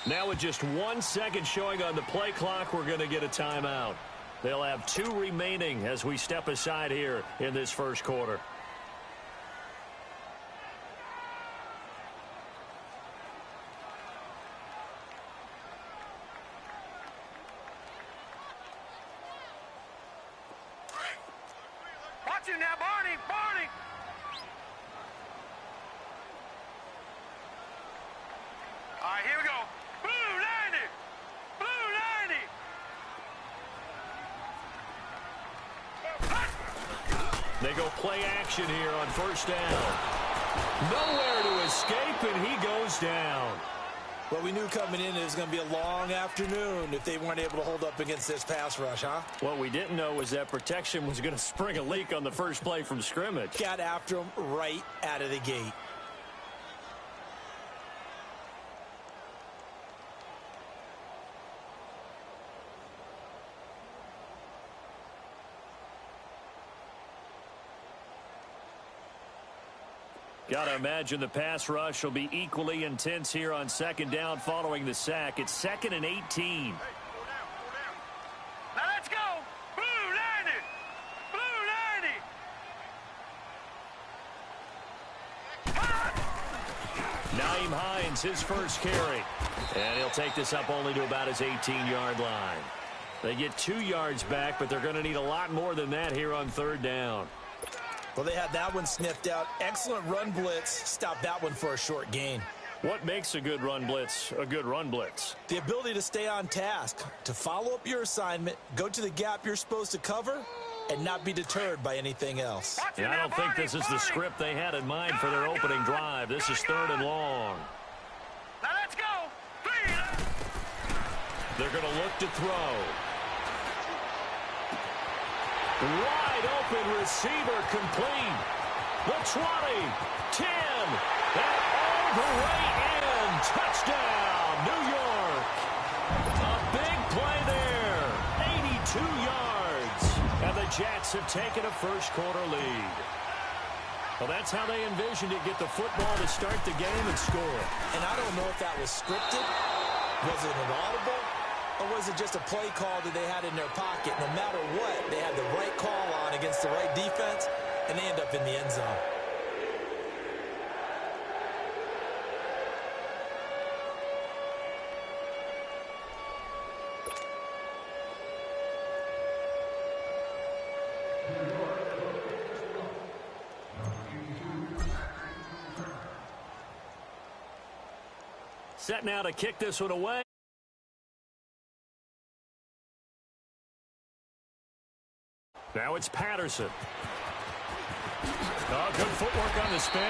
Now with just 1 second showing on the play clock, we're going to get a timeout. They'll have 2 remaining as we step aside here in this first quarter. Watch him now, Barney! Barney! All right, here we go. Blue 90! Blue 90! They go play action here on first down. Nowhere to escape, and he goes down. Well, we knew coming in it was going to be a long afternoon if they weren't able to hold up against this pass rush, huh? What we didn't know was that protection was going to spring a leak on the first play from scrimmage. Got after him right out of the gate. Got to imagine the pass rush will be equally intense here on second down following the sack. It's 2nd and 18. Hey, go down. Now let's go. Blue 90! Blue 90! Naeem Hines, his first carry. And he'll take this up only to about his 18-yard line. They get 2 yards back, but they're going to need a lot more than that here on third down. Well, they had that one sniffed out. Excellent run blitz. Stopped that one for a short gain. What makes a good run blitz a good run blitz? The ability to stay on task, to follow up your assignment, go to the gap you're supposed to cover, and not be deterred by anything else. Yeah, I don't think this is the script they had in mind for their opening drive. This is 3rd and long. Now let's go. 3. They're going to look to throw. Wide open receiver complete. The 20, 10, and all the way in. Touchdown, New York. A big play there. 82 yards. And the Jets have taken a first quarter lead. Well, that's how they envisioned it. Get the football to start the game and score. And I don't know if that was scripted. Was it an audible? Or was it just a play call that they had in their pocket? No matter what, they had the right call on against the right defense, and they end up in the end zone. Set now to kick this one away. Now it's Patterson. Oh, good footwork on the spin.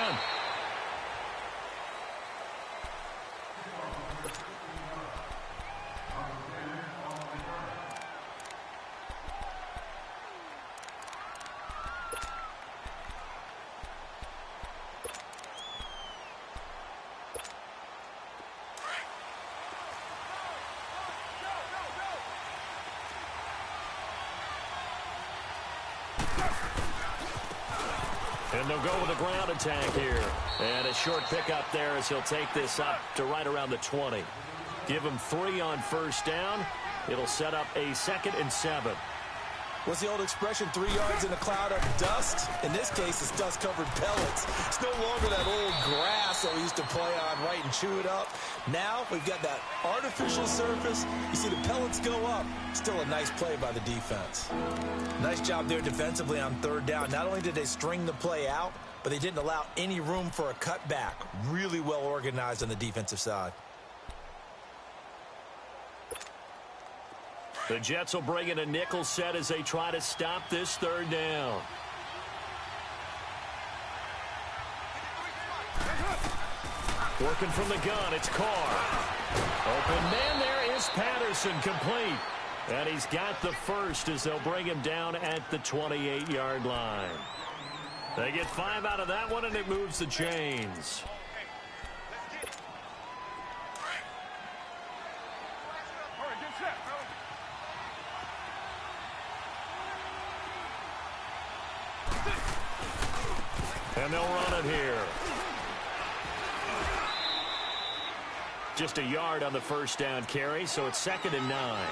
And they'll go with a ground attack here. And a short pickup there as he'll take this up to right around the 20. Give him 3 on first down. It'll set up a 2nd and 7. What's the old expression, 3 yards in a cloud of dust? In this case, it's dust-covered pellets. It's no longer that old grass that we used to play on, right, and chew it up. Now we've got that artificial surface. You see the pellets go up. Still a nice play by the defense. Nice job there defensively on third down. Not only did they string the play out, but they didn't allow any room for a cutback. Really well organized on the defensive side. The Jets will bring in a nickel set as they try to stop this third down. Working from the gun, it's Carr. Open man there is Patterson, complete. And he's got the first as they'll bring him down at the 28-yard line. They get 5 out of that one, and it moves the chains. And they'll run it here. Just a yard on the first down carry, so it's 2nd and 9.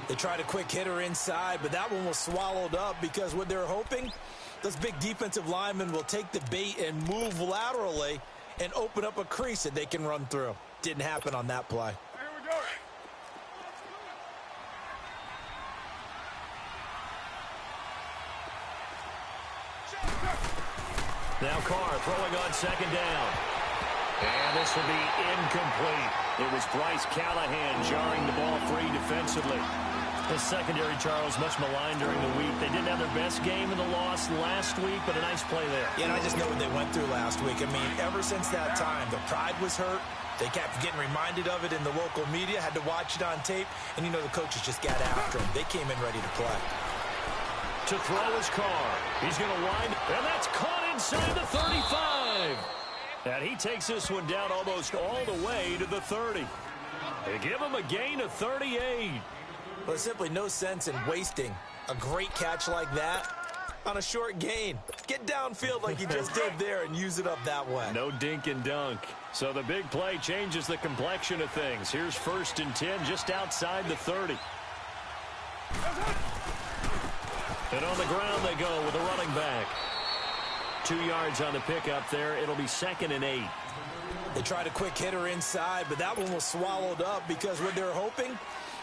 They tried a quick hitter inside, but that one was swallowed up because what they're hoping, those big defensive linemen will take the bait and move laterally and open up a crease that they can run through. Didn't happen on that play. Here we go. Now Carr throwing on 2nd down. And this will be incomplete. It was Bryce Callahan jarring the ball free defensively. The secondary, Charles, much maligned during the week. They didn't have their best game in the loss last week, but a nice play there. Yeah, and I just know what they went through last week. I mean, ever since that time, the pride was hurt. They kept getting reminded of it in the local media, had to watch it on tape, and, you know, the coaches just got after them. They came in ready to play. To throw his Carr. He's going to wind, and that's caught inside the 35. And he takes this one down almost all the way to the 30. They give him a gain of 38. Well, there's simply no sense in wasting a great catch like that on a short gain. Get downfield like you just did there and use it up that way. No dink and dunk. So the big play changes the complexion of things. Here's 1st and 10 just outside the 30. And on the ground they go with a running back. 2 yards on the pickup there. It'll be 2nd and 8. They tried a quick hitter inside, but that one was swallowed up because what they're hoping,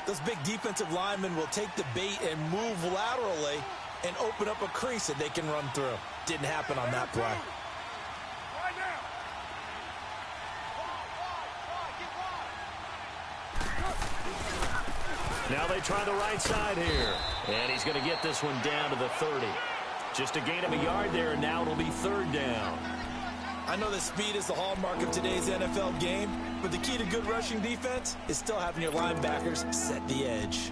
those big defensive linemen will take the bait and move laterally and open up a crease that they can run through. Didn't happen on that play. Now they try the right side here. And he's going to get this one down to the 30. Just a gain of a yard there, and now it'll be 3rd down. I know that speed is the hallmark of today's NFL game, but the key to good rushing defense is still having your linebackers set the edge.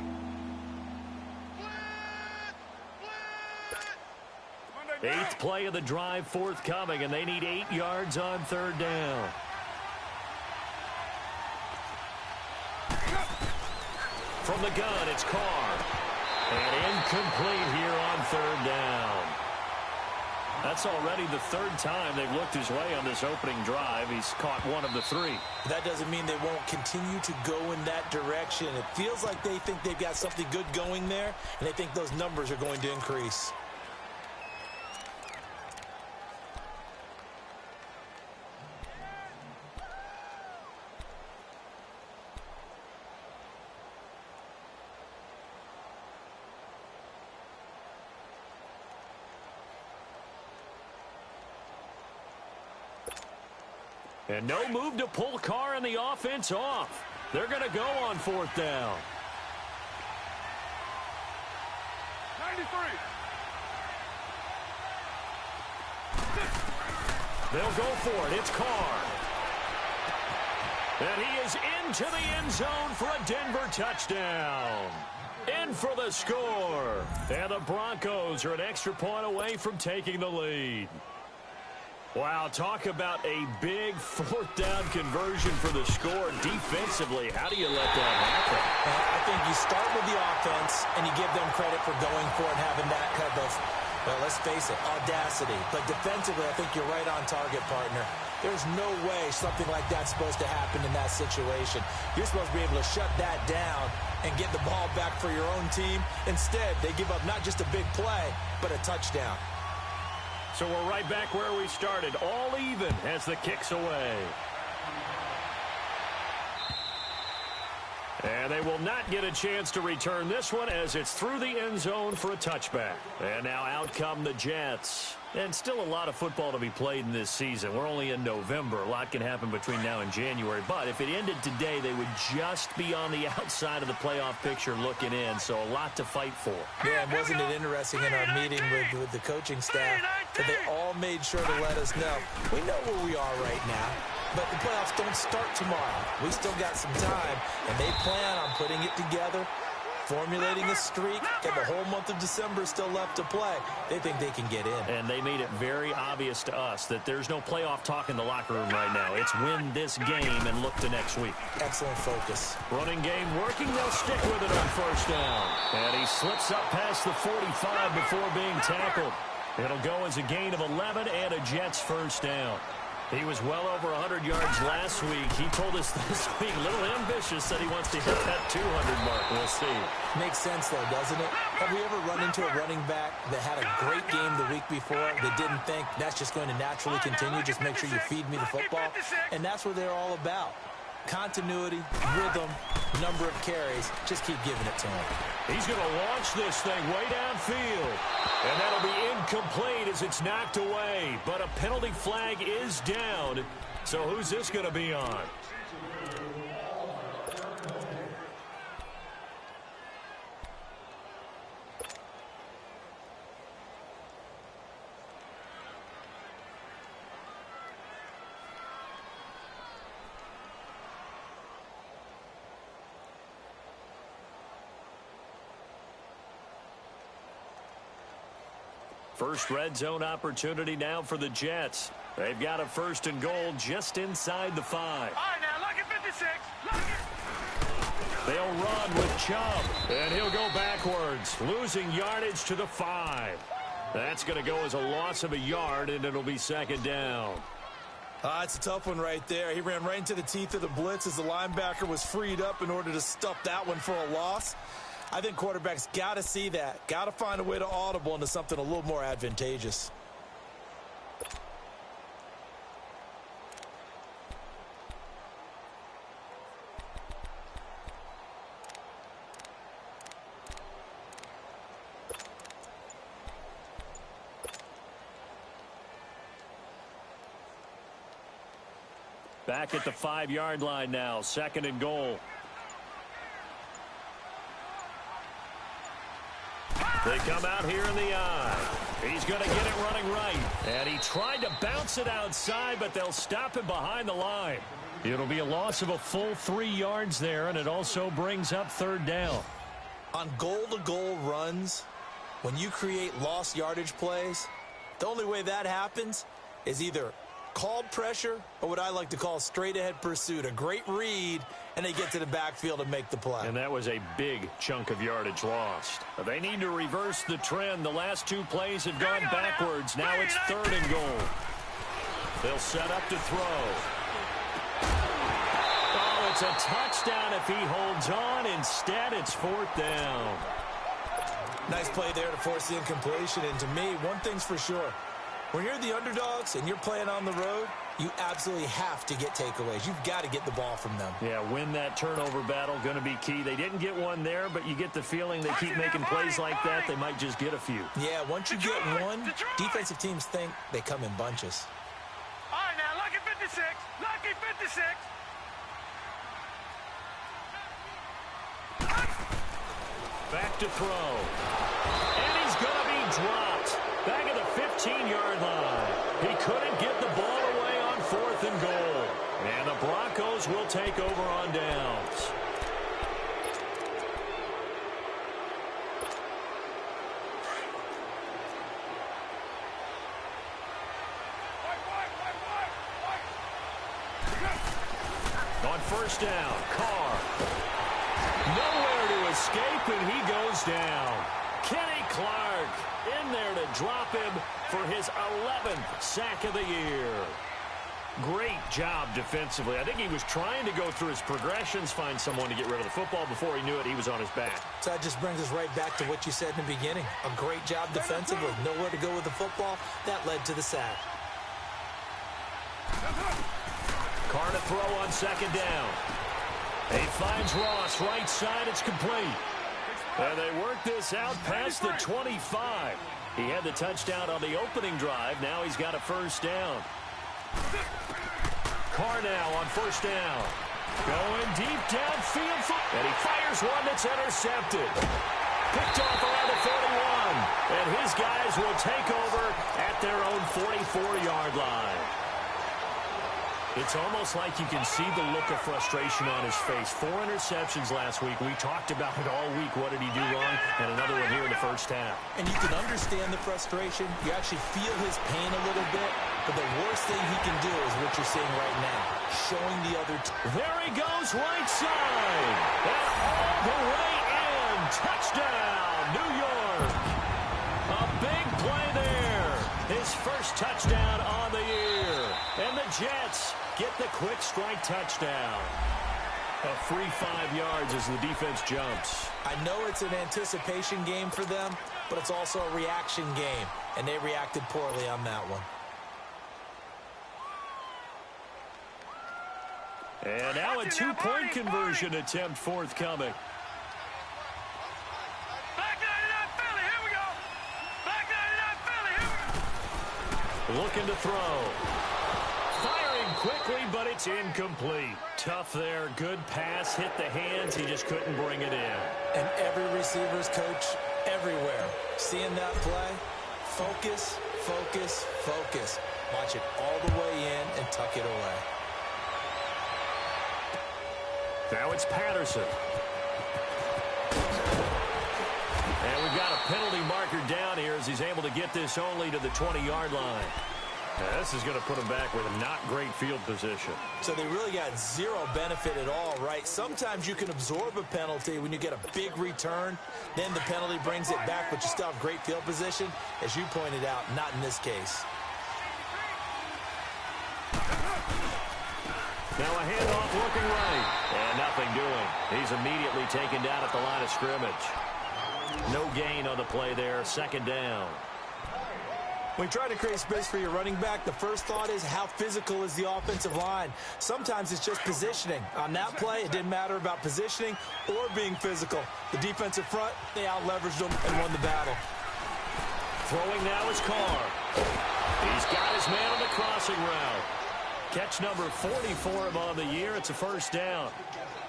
Eighth play of the drive forthcoming, and they need 8 yards on 3rd down. From the gun, it's Carr. And incomplete here on 3rd down. That's already the 3rd time they've looked his way on this opening drive. He's caught 1 of the 3. That doesn't mean they won't continue to go in that direction. It feels like they think they've got something good going there, and they think those numbers are going to increase. And no move to pull Carr and the offense off. They're going to go on 4th down. 93. They'll go for it. It's Carr. And he is into the end zone for a Denver touchdown. In for the score. And the Broncos are an extra point away from taking the lead. Wow, talk about a big 4th down conversion for the score. Defensively, how do you let that happen? I think you start with the offense, and you give them credit for going for it and having that kind of, well, let's face it, audacity. But defensively, I think you're right on target, partner. There's no way something like that's supposed to happen in that situation. You're supposed to be able to shut that down and get the ball back for your own team. Instead, they give up not just a big play, but a touchdown. So we're right back where we started, all even as the kick's away. And they will not get a chance to return this one as it's through the end zone for a touchback. And now out come the Jets. And still a lot of football to be played in this season. We're only in November. A lot can happen between now and January. But if it ended today, they would just be on the outside of the playoff picture looking in. So a lot to fight for. Yeah, and wasn't it interesting in our meeting with the coaching staff that they all made sure to let us know. We know where we are right now, but the playoffs don't start tomorrow. We still got some time, and they plan on putting it together, formulating a streak, and the whole month of December is still left to play. They think they can get in. And they made it very obvious to us that there's no playoff talk in the locker room right now. It's win this game and look to next week. Excellent focus. Running game working. They'll stick with it on 1st down. And he slips up past the 45 before being tackled. It'll go as a gain of 11 and a Jets 1st down. He was well over 100 yards last week. He told us this week, a little ambitious, said he wants to hit that 200 mark. We'll see. Makes sense, though, doesn't it? Have we ever run into a running back that had a great game the week before that didn't think that's just going to naturally continue? Just make sure you feed me the football. And that's what they're all about. Continuity, rhythm, number of carries. Just keep giving it to him. He's going to launch this thing way downfield. And that'll be incomplete as it's knocked away. But a penalty flag is down. So who's this going to be on? First red zone opportunity now for the Jets. They've got a 1st and goal just inside the 5. All right, now, look at 56. Look it. They'll run with Chubb, and he'll go backwards, losing yardage to the 5. That's going to go as a loss of a yard, and it'll be 2nd down. It's a tough one right there. He ran right into the teeth of the blitz as the linebacker was freed up in order to stuff that one for a loss. I think quarterbacks got to see that. Got to find a way to audible into something a little more advantageous. Back at the 5-yard line now, 2nd and goal. They come out here in the eye. He's going to get it running right. And he tried to bounce it outside, but they'll stop him behind the line. It'll be a loss of a full 3 yards there, and it also brings up 3rd down. On goal-to-goal runs, when you create lost yardage plays, the only way that happens is either called pressure or what I like to call straight-ahead pursuit. A great read, and they get to the backfield and make the play. And that was a big chunk of yardage lost. They need to reverse the trend. The last 2 plays have gone backwards. Now it's 3rd and goal. They'll set up to throw. Oh, it's a touchdown if he holds on. Instead, it's 4th down. Nice play there to force the incompletion. And to me, one thing's for sure. When you're the underdogs and you're playing on the road, you absolutely have to get takeaways. You've got to get the ball from them. Yeah, win that turnover battle, going to be key. They didn't get one there, but you get the feeling they keep making plays like that, they might just get a few. Yeah, once you get one, defensive teams think they come in bunches. All right, now, lucky 56. Lucky 56. Back to throw. And he's going to be dropped. Back at the 15-yard line. He couldn't get the ball away on 4th and goal. And the Broncos will take over on downs. On 1st down, Carr. Nowhere to escape, and he goes down. Kenny Clark in there to drop him for his 11th sack of the year. Great job defensively. I think he was trying to go through his progressions, find someone to get rid of the football. Before he knew it, he was on his back. So that just brings us right back to what you said in the beginning. A great job defensively. Nowhere to go with the football. That led to the sack. Carr to throw on 2nd down. He finds Ross right side. It's complete. And they work this out past the 25. He had the touchdown on the opening drive. Now he's got a 1st down. Carr now on 1st down. Going deep downfield. And he fires one that's intercepted. Picked off around the 41. And his guys will take over at their own 44-yard line. It's almost like you can see the look of frustration on his face. 4 interceptions last week. We talked about it all week. What did he do wrong? And another one here in the 1st half. And you can understand the frustration. You actually feel his pain a little bit. But the worst thing he can do is what you're seeing right now. Showing the other there he goes, right side. And all the way in. Touchdown, New York. A big play there. His 1st touchdown on the year. And the Jets get the quick strike touchdown. A free 5 yards as the defense jumps. I know it's an anticipation game for them, but it's also a reaction game, and they reacted poorly on that one. And now a 2-point conversion attempt forthcoming. Back 99 Philly, here we go. Back 99 Philly, here we go. Looking to throw. Firing quickly, but it's incomplete. Tough there. Good pass. Hit the hands. He just couldn't bring it in. And every receiver's coach everywhere, seeing that play, focus, focus, focus. Watch it all the way in and tuck it away. Now it's Patterson. And we've got a penalty marker down here as he's able to get this only to the 20-yard line. Now, this is going to put him back with a not great field position. So they really got zero benefit at all, right? Sometimes you can absorb a penalty when you get a big return. Then the penalty brings it back, but you still have great field position. As you pointed out, not in this case. Now a handoff looking right. And nothing doing. He's immediately taken down at the line of scrimmage. No gain on the play there. Second down. When you try to create space for your running back, the first thought is how physical is the offensive line. Sometimes it's just positioning. On that play, it didn't matter about positioning or being physical. The defensive front, they out-leveraged them and won the battle. Throwing now is Carr. He's got his man on the crossing route. Catch number 40 for him on the year. It's a first down.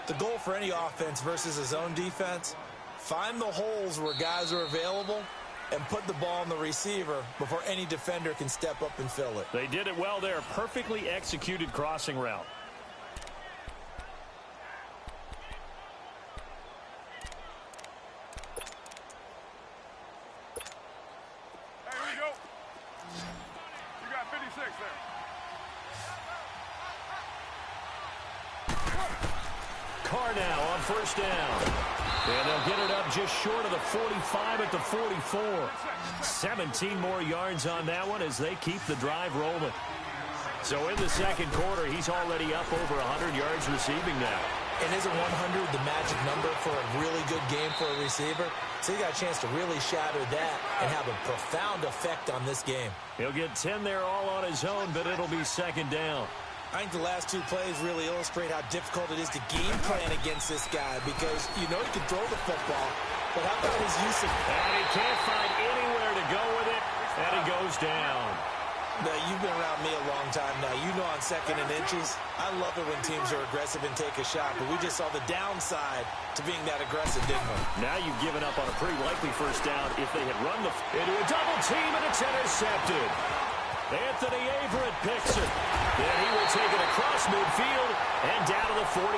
The goal for any offense versus a zone defense, find the holes where guys are available and put the ball on the receiver before any defender can step up and fill it. They did it well there. Perfectly executed crossing route. Hey, here we go. You got 56 there. Carr now on first down. And they'll get it up just short of the 45 at the 44. 17 more yards on that one as they keep the drive rolling. So in the second quarter, he's already up over 100 yards receiving now. And isn't 100 the magic number for a really good game for a receiver? So he got a chance to really shatter that and have a profound effect on this game. He'll get 10 there all on his own, but it'll be second down. I think the last two plays really illustrate how difficult it is to game plan against this guy because you know he can throw the football, but how about his use of... And he can't find anywhere to go with it, and he goes down. Now, you've been around me a long time now. You know on second and inches, I love it when teams are aggressive and take a shot, but we just saw the downside to being that aggressive, didn't we? Now you've given up on a pretty likely first down if they had run into a double team, and it's intercepted. Anthony Averett picks it. And he will take it across midfield and down to the 45.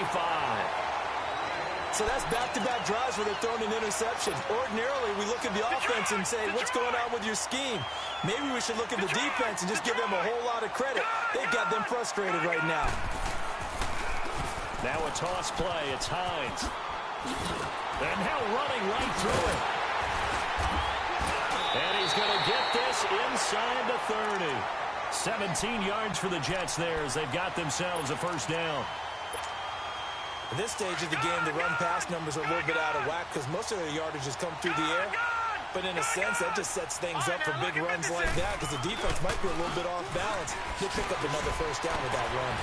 So that's back-to-back drives where they're throwing an interception. Ordinarily, we look at the offense and say, what's going on with your scheme? Maybe we should look at the defense and just give them a whole lot of credit. They've got them frustrated right now. Now a toss play. It's Hines. And now running right through it. And he's going to get this inside the 30. 17 yards for the Jets there as they've got themselves a first down. At this stage of the game, the run-pass numbers are a little bit out of whack because most of their yardage has come through the air. But in a sense, that just sets things up for big runs like that because the defense might be a little bit off balance. They'll pick up another first down with that run.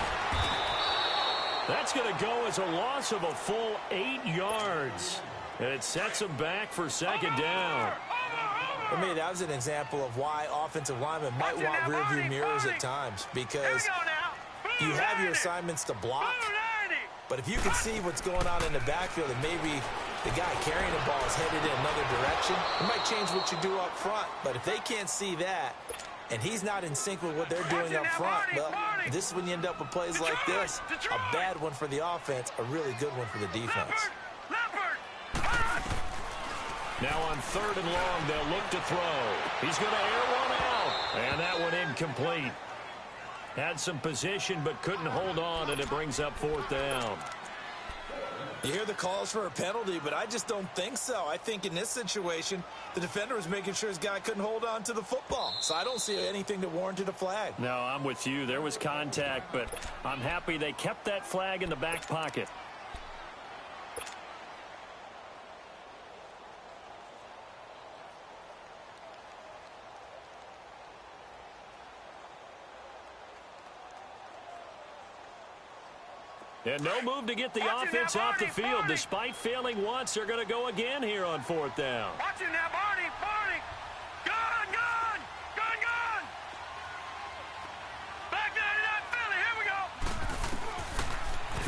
That's going to go as a loss of a full 8 yards. And it sets them back for second down. For me, that was an example of why offensive linemen might want rearview mirrors at times because you have your assignments to block, but if you can see what's going on in the backfield and maybe the guy carrying the ball is headed in another direction, it might change what you do up front. But if they can't see that and he's not in sync with what they're doing up front, well, this is when you end up with plays like this. A bad one for the offense, a really good one for the defense. Now on third and long, they'll look to throw. He's going to air one out. And that one incomplete. Had some position but couldn't hold on, and it brings up fourth down. You hear the calls for a penalty, but I just don't think so. I think in this situation, the defender was making sure his guy couldn't hold on to the football. So I don't see anything that warranted a flag. No, I'm with you. There was contact, but I'm happy they kept that flag in the back pocket. And no move to get the offense off the field. Despite failing once, they're going to go again here on 4th down. Watch him now, Barney. Gun. Back there to that Philly. Here we go.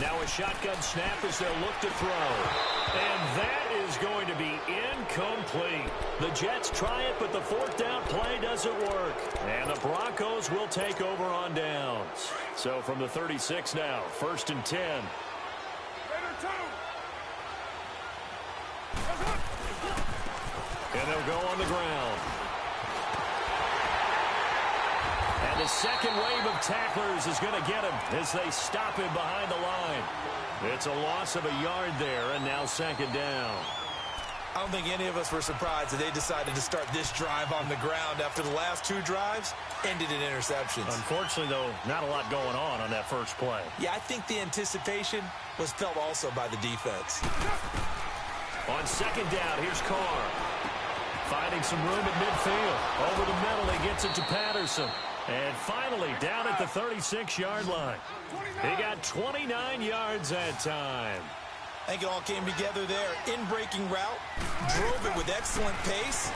Now a shotgun snap as they'll look to throw. And that is going to be incomplete. The Jets try it, but the 4th down play doesn't work. And the Broncos will take over on downs. So from the 36 now, 1st and 10. And they'll go on the ground. And the second wave of tacklers is going to get him as they stop him behind the line. It's a loss of a yard there, and now 2nd down. I don't think any of us were surprised that they decided to start this drive on the ground after the last 2 drives ended in interceptions. Unfortunately, though, not a lot going on that first play. Yeah, I think the anticipation was felt also by the defense. On 2nd down, here's Carr. Finding some room at midfield. Over the middle, he gets it to Patterson. And finally, down at the 36-yard line. He got 29 yards that time. I think it all came together there. In-breaking route, drove it with excellent pace.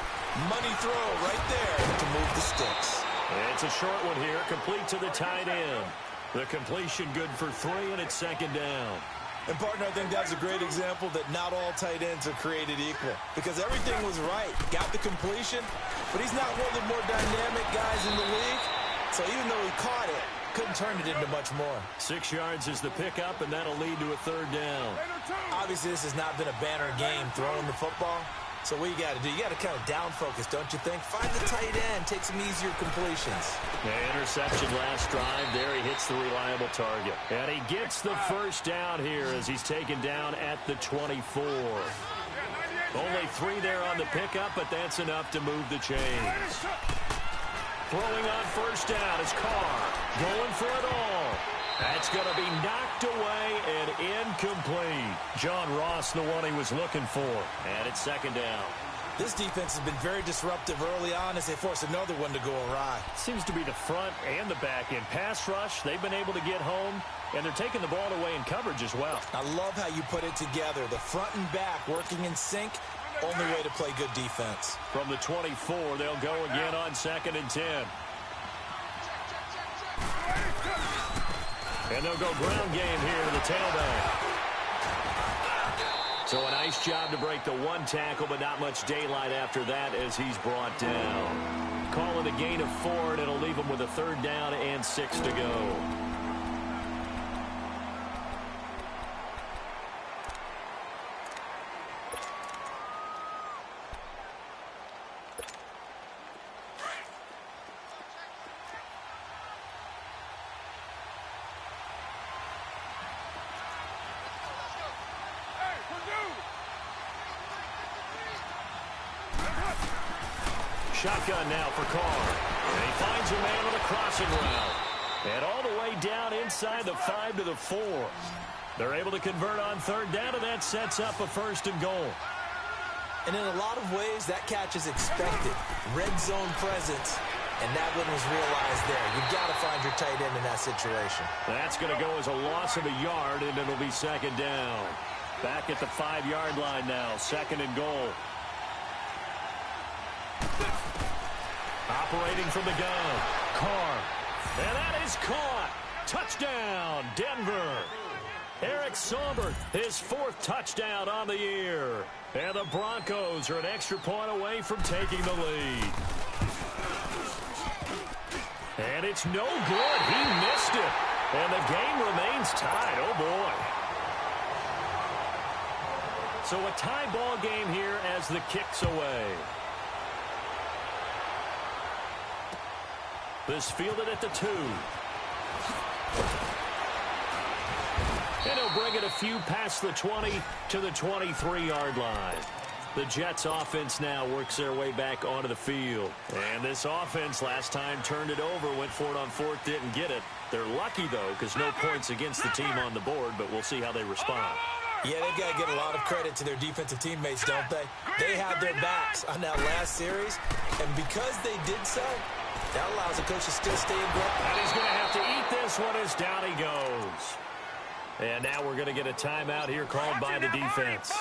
Money throw right there to move the sticks. It's a short one here, complete to the tight end. The completion good for 3, and it's 2nd down. And, partner, I think that's a great example that not all tight ends are created equal. Because everything was right. Got the completion, but he's not one of the more dynamic guys in the league. So even though he caught it, couldn't turn it into much more. 6 yards is the pickup, and that'll lead to a 3rd down. Obviously, this has not been a banner game throwing the football. So what you got to do, you got to kind of down focus, don't you think? Find the tight end, take some easier completions. Yeah, interception last drive. There he hits the reliable target. And he gets the 1st down here as he's taken down at the 24. Only 3 there on the pickup, but that's enough to move the chains. Throwing on 1st down is Carr. Going for it all. That's going to be knocked away and incomplete. John Ross, the one he was looking for. And it's 2nd down. This defense has been very disruptive early on as they force another one to go awry. Seems to be the front and the back end. Pass rush, they've been able to get home, and they're taking the ball away in coverage as well. I love how you put it together. The front and back working in sync. Only way to play good defense. From the 24, they'll go again on 2nd and 10. And they'll go ground game here to the tailback. So a nice job to break the 1 tackle, but not much daylight after that as he's brought down. Call it a gain of 4, and it'll leave him with a 3rd down and 6 to go. Shotgun now for Carr. And he finds a man on a crossing route. And all the way down inside the 5 to the 4. They're able to convert on 3rd down, and that sets up a 1st and goal. And in a lot of ways, that catch is expected. Red zone presence, and that one was realized there. You've got to find your tight end in that situation. That's going to go as a loss of a yard, and it'll be 2nd down. Back at the 5-yard line now, 2nd and goal. Operating from the gun, Carr. And that is caught. Touchdown, Denver. Eric Saubert, his 4th touchdown on the year. And the Broncos are an extra point away from taking the lead. And it's no good. He missed it. And the game remains tied. Oh, boy. So a tie ball game here as the kick's away. This fielded at the 2. And he'll bring it a few past the 20 to the 23-yard line. The Jets offense now works their way back onto the field. And this offense last time turned it over, went for it on fourth, didn't get it. They're lucky, though, because no points against the team on the board, but we'll see how they respond. Yeah, they've got to get a lot of credit to their defensive teammates, don't they? They had their backs on that last series, and because they did so, that allows the coach to still stay in grip. And he's going to have to eat this one as down he goes. And now we're going to get a timeout here called by the defense.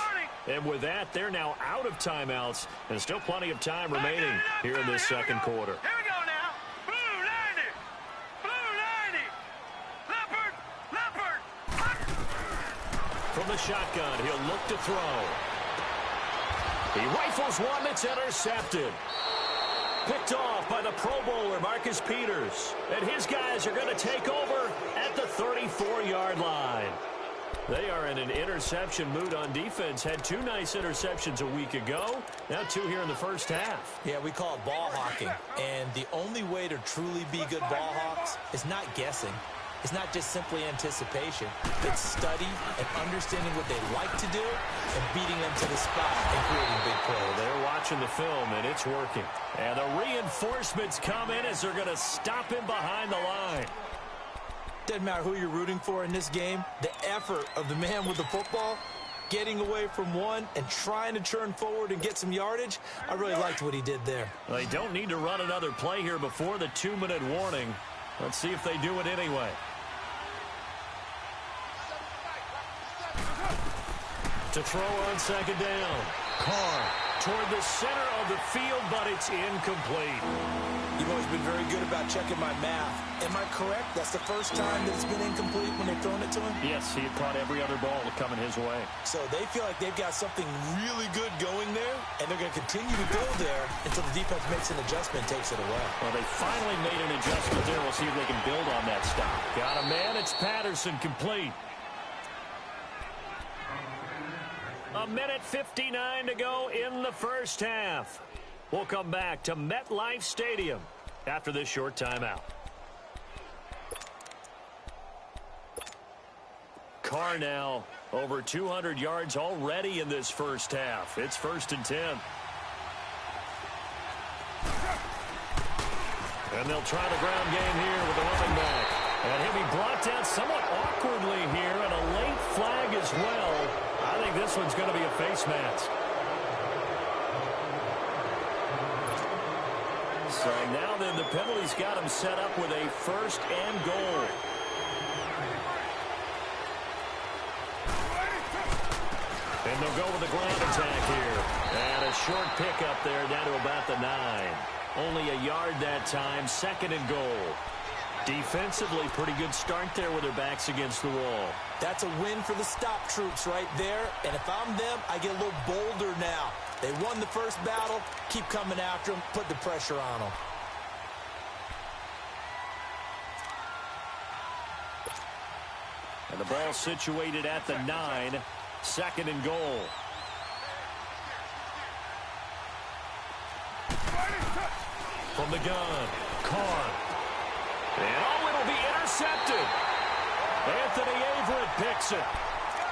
And with that, they're now out of timeouts, and still plenty of time remaining here in this second quarter. Here we go now. Blue 90. Blue 90. Leopard. From the shotgun, he'll look to throw. He rifles one that's intercepted. Picked off by the Pro Bowler, Marcus Peters. And his guys are going to take over at the 34-yard line. They are in an interception mood on defense. Had two nice interceptions a week ago. Now two here in the first half. Yeah, we call it ball hawking. And the only way to truly be good ball hawks is not guessing. It's not just simply anticipation. It's study and understanding what they like to do and beating them to the spot and creating big plays. They're watching the film, and it's working. And the reinforcements come in as they're going to stop him behind the line. Doesn't matter who you're rooting for in this game. The effort of the man with the football, getting away from one and trying to turn forward and get some yardage, I really liked what he did there. Well, they don't need to run another play here before the 2-minute warning. Let's see if they do it anyway. To throw on second down. Carr toward the center of the field, but it's incomplete. You've always been very good about checking my math. Am I correct? That's the first time that it's been incomplete when they've thrown it to him? Yes, he had caught every other ball coming his way. So they feel like they've got something really good going there, and they're going to continue to go there until the defense makes an adjustment and takes it away. Well, they finally made an adjustment there. We'll see if they can build on that stop. Got a man. It's Patterson, complete. A minute 59 to go in the first half. We'll come back to MetLife Stadium after this short timeout. Carr now over 200 yards already in this first half. It's 1st and 10. And they'll try the ground game here with the running back. And he'll be brought down somewhat awkwardly here, and a late flag as well. I think this one's going to be a face mask. So now then the penalty's got him set up with a 1st and goal. And they'll go with the ground attack here. And a short pickup there down to about the 9. Only a yard that time, 2nd and goal. Defensively, pretty good start there with their backs against the wall. That's a win for the stop troops right there. And if I'm them, I get a little bolder now. They won the first battle. Keep coming after them. Put the pressure on them. And the ball situated at the 9. 2nd and goal. From the gun, Carr. And oh, it'll be intercepted. Anthony Averett picks it.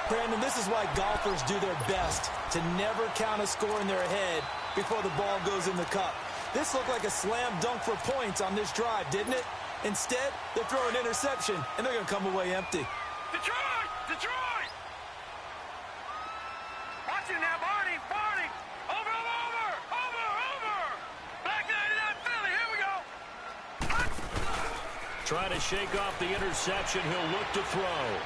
Brandon, this is why golfers do their best to never count a score in their head before the ball goes in the cup. This looked like a slam dunk for points on this drive, didn't it? Instead, they throw an interception, and they're going to come away empty. Detroit! Detroit! Watch it now, Barney! Barney! Over! Back 99 Philly, here we go! Trying to shake off the interception. He'll look to throw.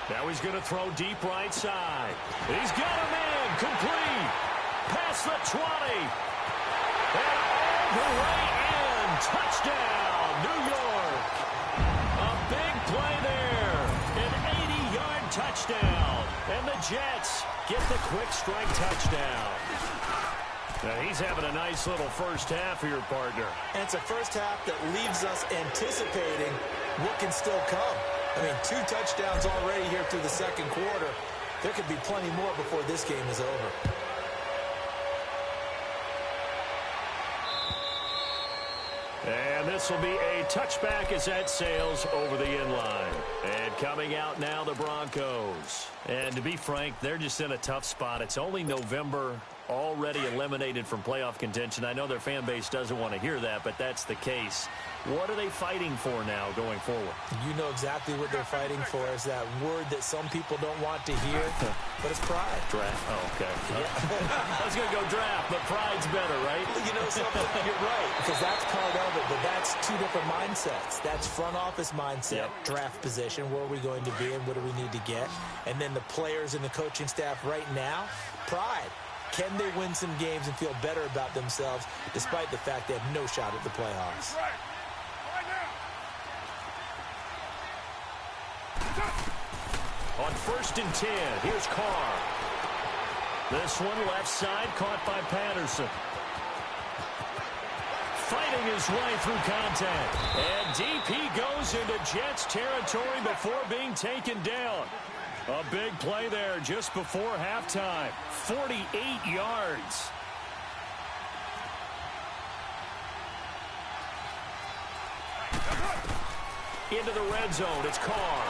Now he's going to throw deep right side. He's got a man. Complete. Past the 20. And all the way in. Touchdown, New York. A big play there. An 80-yard touchdown. And the Jets get the quick strike touchdown. Now he's having a nice little first half here, partner. And it's a first half that leaves us anticipating what can still come. I mean, 2 touchdowns already here through the second quarter. There could be plenty more before this game is over. And this This will be a touchback as that sails over the inline. And coming out now, the Broncos. And to be frank, they're just in a tough spot. It's only November, already eliminated from playoff contention. I know their fan base doesn't want to hear that, but that's the case. What are they fighting for now going forward? You know exactly what they're fighting for. Is that word that some people don't want to hear, but it's pride. Draft? Oh, okay. Yeah. I was going to go draft, but pride's better, right? You know something? You're right, because that's part of it, but that's two different mindsets. That's front office mindset, draft position, where are we going to be and what do we need to get? And then the players and the coaching staff right now, pride. Can they win some games and feel better about themselves despite the fact they have no shot at the playoffs? On 1st and 10, here's Carr. This one left side, caught by Patterson. Fighting his way through contact. And deep he goes into Jets territory before being taken down. A big play there just before halftime. 48 yards. Into the red zone, it's Carr.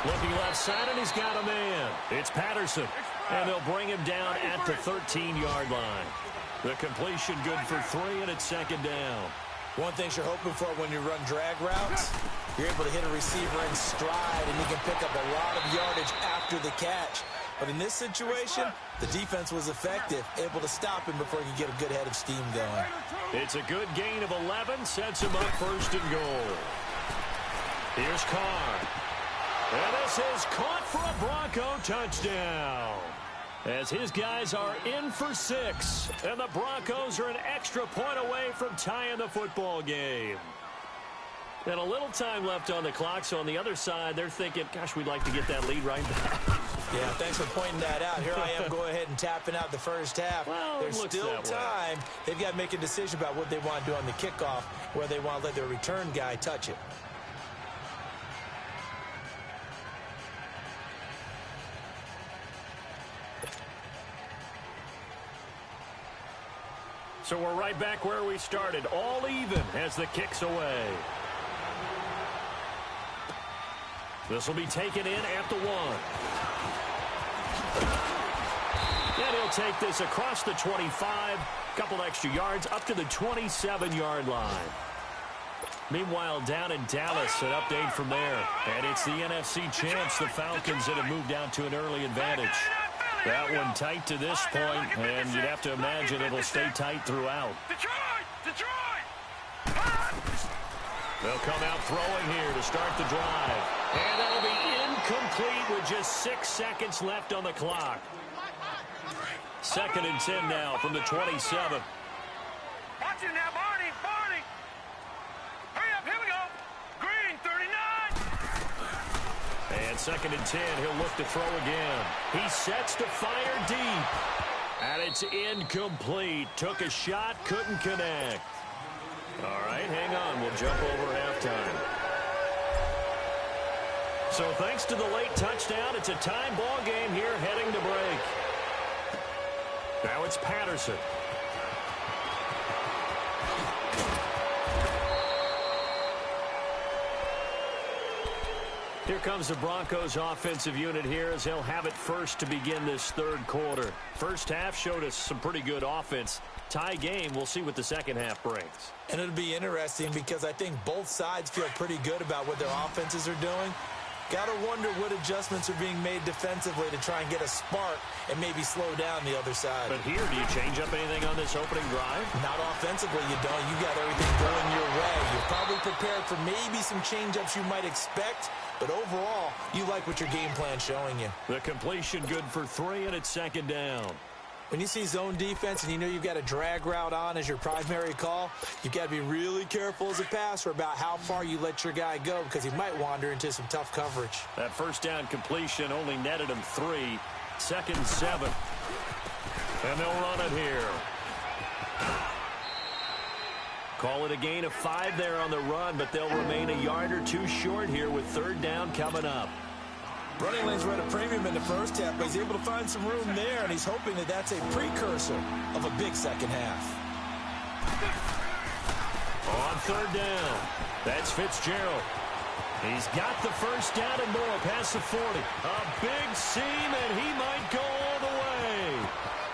Looking left side, and he's got a man. It's Patterson, and they'll bring him down at the 13-yard line. The completion good for 3, and it's 2nd down. One thing you're hoping for when you run drag routes, you're able to hit a receiver in stride, and you can pick up a lot of yardage after the catch. But in this situation, the defense was effective, able to stop him before he could get a good head of steam going. It's a good gain of 11, sets him up 1st and goal. Here's Carr. And this is caught for a Bronco touchdown. As his guys are in for 6. And the Broncos are an extra point away from tying the football game. And a little time left on the clock, so on the other side, they're thinking, gosh, we'd like to get that lead right back. Yeah, thanks for pointing that out. Here I am going ahead and tapping out the first half. Well, there's still time. They've got to make a decision about what they want to do on the kickoff, where they want to let their return guy touch it. So we're right back where we started, all even as the kick's away. This will be taken in at the 1. And he'll take this across the 25, couple extra yards up to the 27-yard line. Meanwhile, down in Dallas, an update from there. And it's the NFC champs, the Falcons, that have moved down to an early advantage. That one tight to this point, and you'd have to imagine it'll stay tight throughout. Detroit! They'll come out throwing here to start the drive. And that'll be incomplete with just 6 seconds left on the clock. 2nd and 10 now from the 27. Watch it now, Barney! Hurry up, here we go! Green, 39! And 2nd and 10, he'll look to throw again. He sets to fire deep. And it's incomplete. Took a shot, couldn't connect. All right, hang on. We'll jump over halftime. So thanks to the late touchdown, it's a tie ball game here heading to break. Now it's Patterson. Here comes the Broncos offensive unit here as they'll have it first to begin this 3rd quarter. First half showed us some pretty good offense. Tie game, we'll see what the second half brings. And it'll be interesting because I think both sides feel pretty good about what their offenses are doing. Got to wonder what adjustments are being made defensively to try and get a spark and maybe slow down the other side. But here, do you change up anything on this opening drive? Not offensively, you don't. You got everything going your way. You're probably prepared for maybe some change-ups you might expect, but overall, you like what your game plan's showing you. The completion good for 3, and it's 2nd down. When you see zone defense and you know you've got a drag route on as your primary call, you've got to be really careful as a passer about how far you let your guy go because he might wander into some tough coverage. That first down completion only netted him 3. 2nd and 7. And they'll run it here. Call it a gain of 5 there on the run, but they'll remain a yard or 2 short here with 3rd down coming up. Running lanes were at a premium in the first half, but he's able to find some room there, and he's hoping that that's a precursor of a big second half. On third down, that's Fitzgerald. He's got the first down and more past the 40. A big seam, and he might go all the way.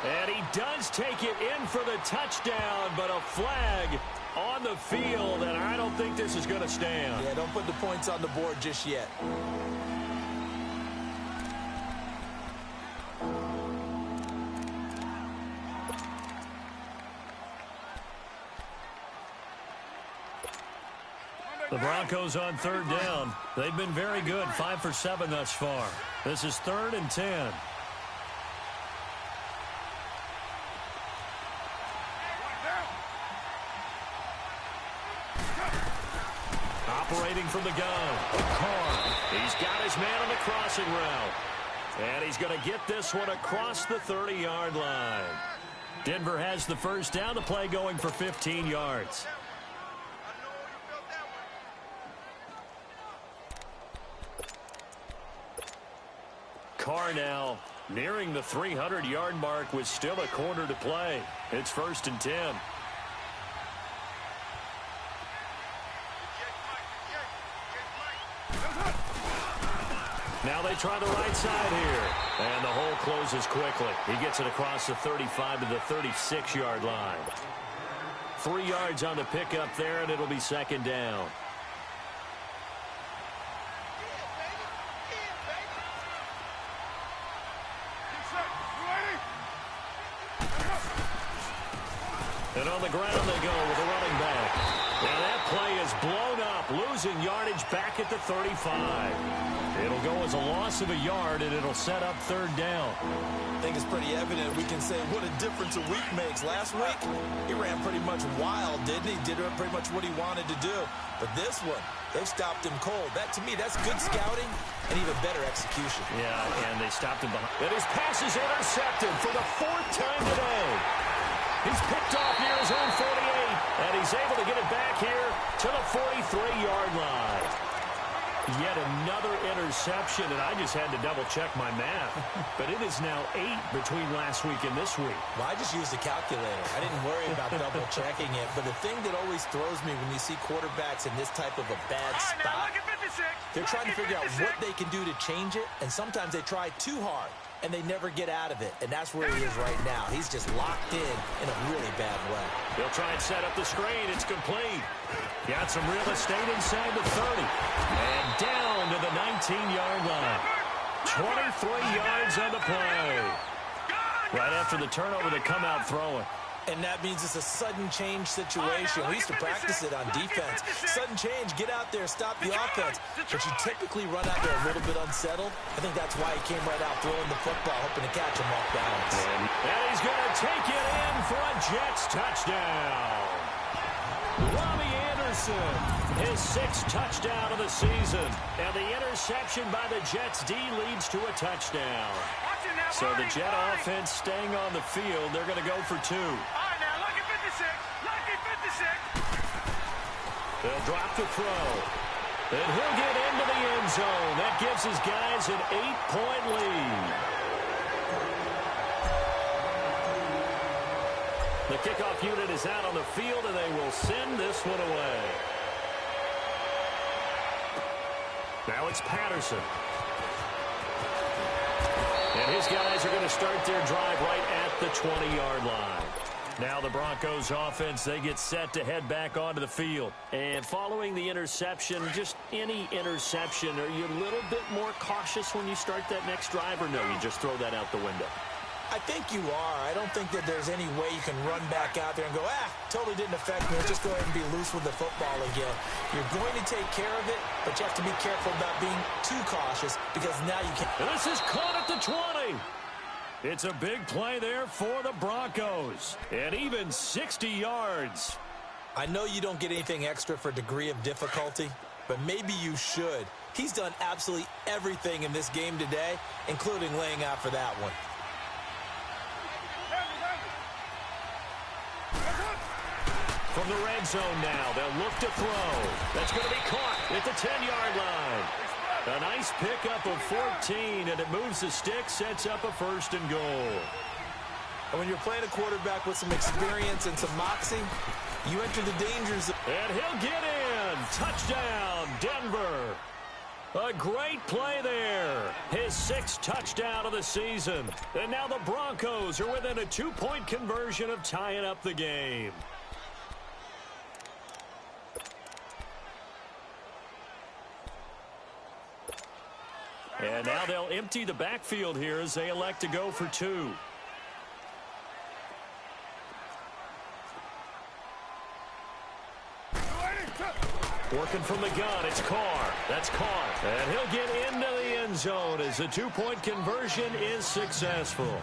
And he does take it in for the touchdown, but a flag on the field, and I don't think this is going to stand. Yeah, don't put the points on the board just yet. The Broncos on third down. They've been very good, 5 for 7 thus far. This is 3rd and 10. Operating from the gun. Carr. He's got his man on the crossing route. And he's going to get this one across the 30-yard line. Denver has the first down. The play going for 15 yards. Carr now nearing the 300-yard mark with still a quarter to play. It's 1st and 10. Now they try the right side here. And the hole closes quickly. He gets it across the 35 to the 36-yard line. 3 yards on the pickup there, and it'll be 2nd down. And on the ground they go with a running back. Now that play is blown up, losing yardage back at the 35. It'll go as a loss of a yard, and it'll set up 3rd down. I think it's pretty evident. We can say what a difference a week makes. Last week, he ran pretty much wild, didn't he? Did pretty much what he wanted to do. But this one, they've stopped him cold. That, to me, that's good scouting and even better execution. Yeah, and they stopped him behind. And his pass is intercepted for the 4th time today. He's picked off near his own 48, and he's able to get it back here to the 43-yard line. Yet another interception, and I just had to double-check my math. But it is now 8 between last week and this week. Well, I just used a calculator. I didn't worry about double-checking it. But the thing that always throws me when you see quarterbacks in this type of a bad spot, they're trying to figure out what they can do to change it, and sometimes they try too hard, and they never get out of it. And that's where he is right now. He's just locked in a really bad way. He'll try and set up the screen. It's complete. Got some real estate inside the 30. And down to the 19-yard line. 23 yards on the play. Right after the turnover, they come out throwing. And that means it's a sudden change situation. We used to practice it on defense. Sudden change, get out there, stop the offense. But you typically run out there a little bit unsettled. I think that's why he came right out throwing the football, hoping to catch him off balance. And he's going to take it in for a Jets touchdown. Robbie Anderson, his 6th touchdown of the season. And the interception by the Jets D leads to a touchdown. So the Jet offense staying on the field. They're going to go for 2. All right, now, lucky 56. Lucky 56. They'll drop the throw. And he'll get into the end zone. That gives his guys an 8-point lead. The kickoff unit is out on the field, and they will send this one away. Now it's Patterson. And his guys are going to start their drive right at the 20-yard line. Now the Broncos offense, they get set to head back onto the field. And following the interception, just any interception, are you a little bit more cautious when you start that next drive, or no, you just throw that out the window? I think you are. I don't think that there's any way you can run back out there and go, totally didn't affect me. Let's just go ahead and be loose with the football again. You're going to take care of it, but you have to be careful about being too cautious because now you can't. This is caught at the 20. It's a big play there for the Broncos. And even 60 yards. I know you don't get anything extra for degree of difficulty, but maybe you should. He's done absolutely everything in this game today, including laying out for that one. From the red zone now, they'll look to throw. That's going to be caught at the 10-yard line. A nice pickup of 14, and it moves the stick, sets up a 1st and goal. And when you're playing a quarterback with some experience and some moxie, you enter the danger zone. And he'll get in. Touchdown, Denver. A great play there. His 6th touchdown of the season. And now the Broncos are within a 2-point conversion of tying up the game. And now they'll empty the backfield here as they elect to go for 2. Working from the gun, it's Carr. That's Carr. And he'll get into the end zone as the 2-point conversion is successful.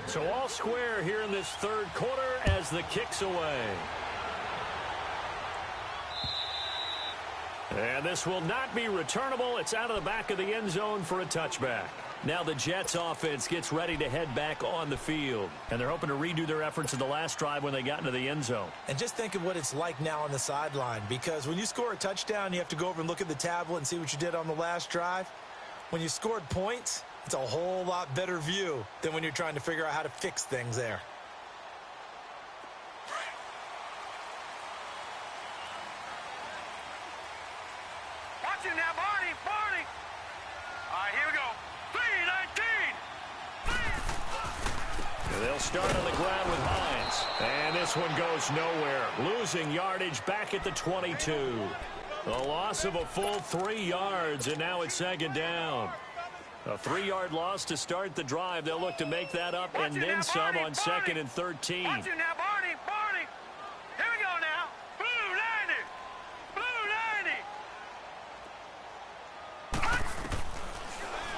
So all square here in this 3rd quarter as the kick's away. And this will not be returnable. It's out of the back of the end zone for a touchback. Now the Jets offense gets ready to head back on the field. And they're hoping to redo their efforts in the last drive when they got into the end zone. And just think of what it's like now on the sideline. Because when you score a touchdown, you have to go over and look at the tablet and see what you did on the last drive. When you scored points, it's a whole lot better view than when you're trying to figure out how to fix things there. Watch it now, Barney. Barney. All right, here we go. 3-19. And they'll start on the ground with Hines. And this one goes nowhere. Losing yardage back at the 22. A loss of a full 3 yards, and now it's 2nd down. A 3-yard loss to start the drive. They'll look to make that up and then some on 2nd and 13. Watch it now, Barney. Barney. Here we go now. Blue 90. Blue 90.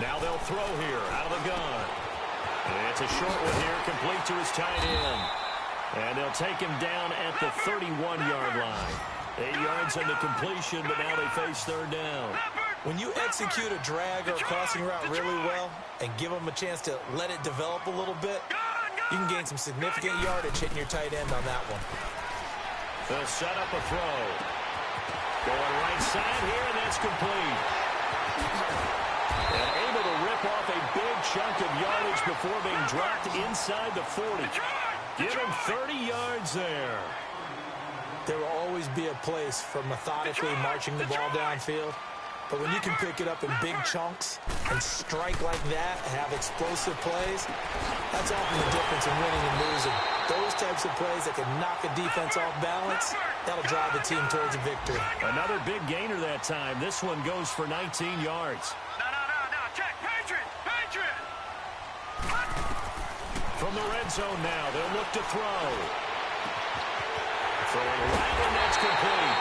Now they'll throw here out of the gun. It's a short one here, complete to his tight end. And they'll take him down at the 31-yard line. 8 yards on the completion, but now they face 3rd down. When you execute a drag or a crossing route really well and give them a chance to let it develop a little bit, you can gain some significant yardage hitting your tight end on that one. They'll set up a throw. Going right side here, and that's complete. And able to rip off a big chunk of yardage before being dropped inside the 40. Give him 30 yards there. There will always be a place for methodically marching the ball downfield. But when you can pick it up in big chunks and strike like that, have explosive plays, that's often the difference in winning and losing. Those types of plays that can knock a defense off balance, that'll drive the team towards a victory. Another big gainer that time. This one goes for 19 yards. No. Check. Patriot. Patriot. From the red zone now, they'll look to throw. Throwing right, and that's complete.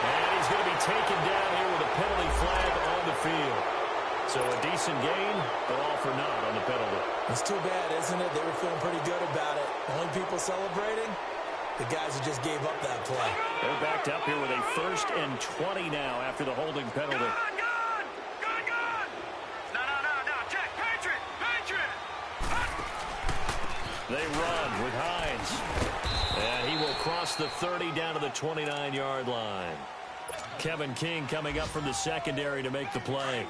And he's going to be taken down here with a penalty flag on the field. So a decent gain, but all for naught on the penalty. It's too bad, isn't it? They were feeling pretty good about it. Only people celebrating, the guys who just gave up that play. They're backed up here with a 1st and 20 now after the holding penalty. Gun. No. Check. Patriot. They run with Hines. And he will cross the 30 down to the 29-yard line. Kevin King coming up from the secondary to make the play.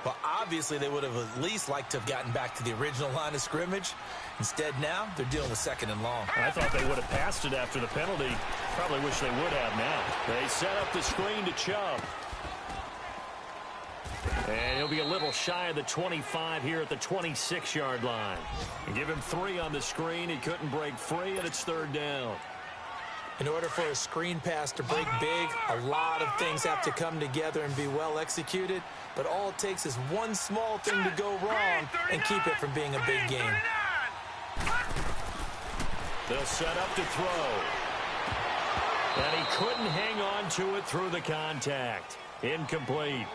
Well, obviously they would have at least liked to have gotten back to the original line of scrimmage. Instead now, they're dealing with 2nd and long. I thought they would have passed it after the penalty. Probably wish they would have now. They set up the screen to Chubb. And he'll be a little shy of the 25 here at the 26-yard line. And give him 3 on the screen. He couldn't break free, and it's 3rd down. In order for a screen pass to break big, a lot of things have to come together and be well executed. But all it takes is one small thing to go wrong and keep it from being a big game. They'll set up to throw. And he couldn't hang on to it through the contact. Incomplete.